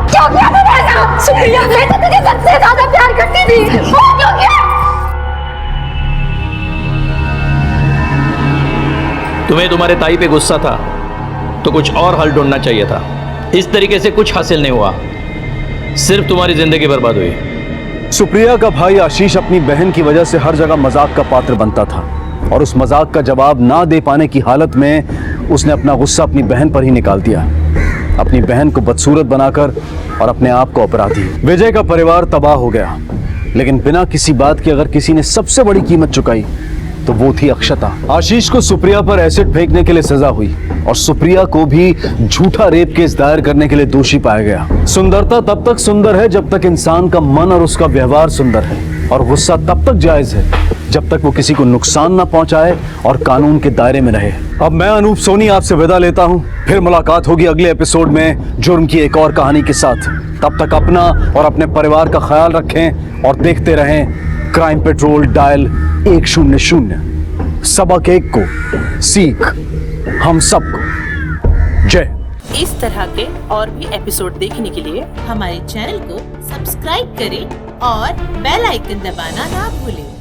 क्यों किया तूने ऐसा? सुप्रिया, मैं तो तुझे सबसे ज्यादा प्यार करती थी, वो क्यों किया? तुम्हें तुम्हारे ताई पे गुस्सा था तो कुछ और हल ढूंढना चाहिए था। इस तरीके से कुछ हासिल नहीं हुआ, सिर्फ तुम्हारी जिंदगी बर्बाद हुई। सुप्रिया का भाई आशीष अपनी बहन की वजह से हर जगह मजाक का पात्र बनता था और उस मजाक का जवाब ना दे पाने की हालत में उसने अपना गुस्सा अपनी बहन पर ही निकाल दिया, अपनी बहन को बदसूरत बनाकर और अपने आप को अपराधी। विजय का परिवार तबाह हो गया, लेकिन बिना किसी बात के अगर किसी ने सबसे बड़ी कीमत चुकाई तो वो थी अक्षता। आशीष को सुप्रिया पर एसिड फेंकने के लिए सजा हुई और सुप्रिया को भी झूठा रेप केस दायर करने के लिए दोषी पाया गया। सुंदरता तब तक सुंदर है जब तक इंसान का मन और उसका व्यवहार सुंदर है, और गुस्सा तब तक जायज है जब तक वो किसी को नुकसान ना पहुंचाए और कानून के दायरे में रहे। अब मैं अनूप सोनी आपसे विदा लेता हूं, फिर मुलाकात होगी अगले एपिसोड में जुर्म की एक और कहानी के साथ। तब तक अपना और अपने परिवार का ख्याल रखें और देखते रहें क्राइम पेट्रोल डायल 100। सबक एक को सीख हम सबको। जय। इस तरह के और भी एपिसोड देखने के लिए हमारे चैनल को सब्सक्राइब करें और बेल आइकन दबाना ना भूलें।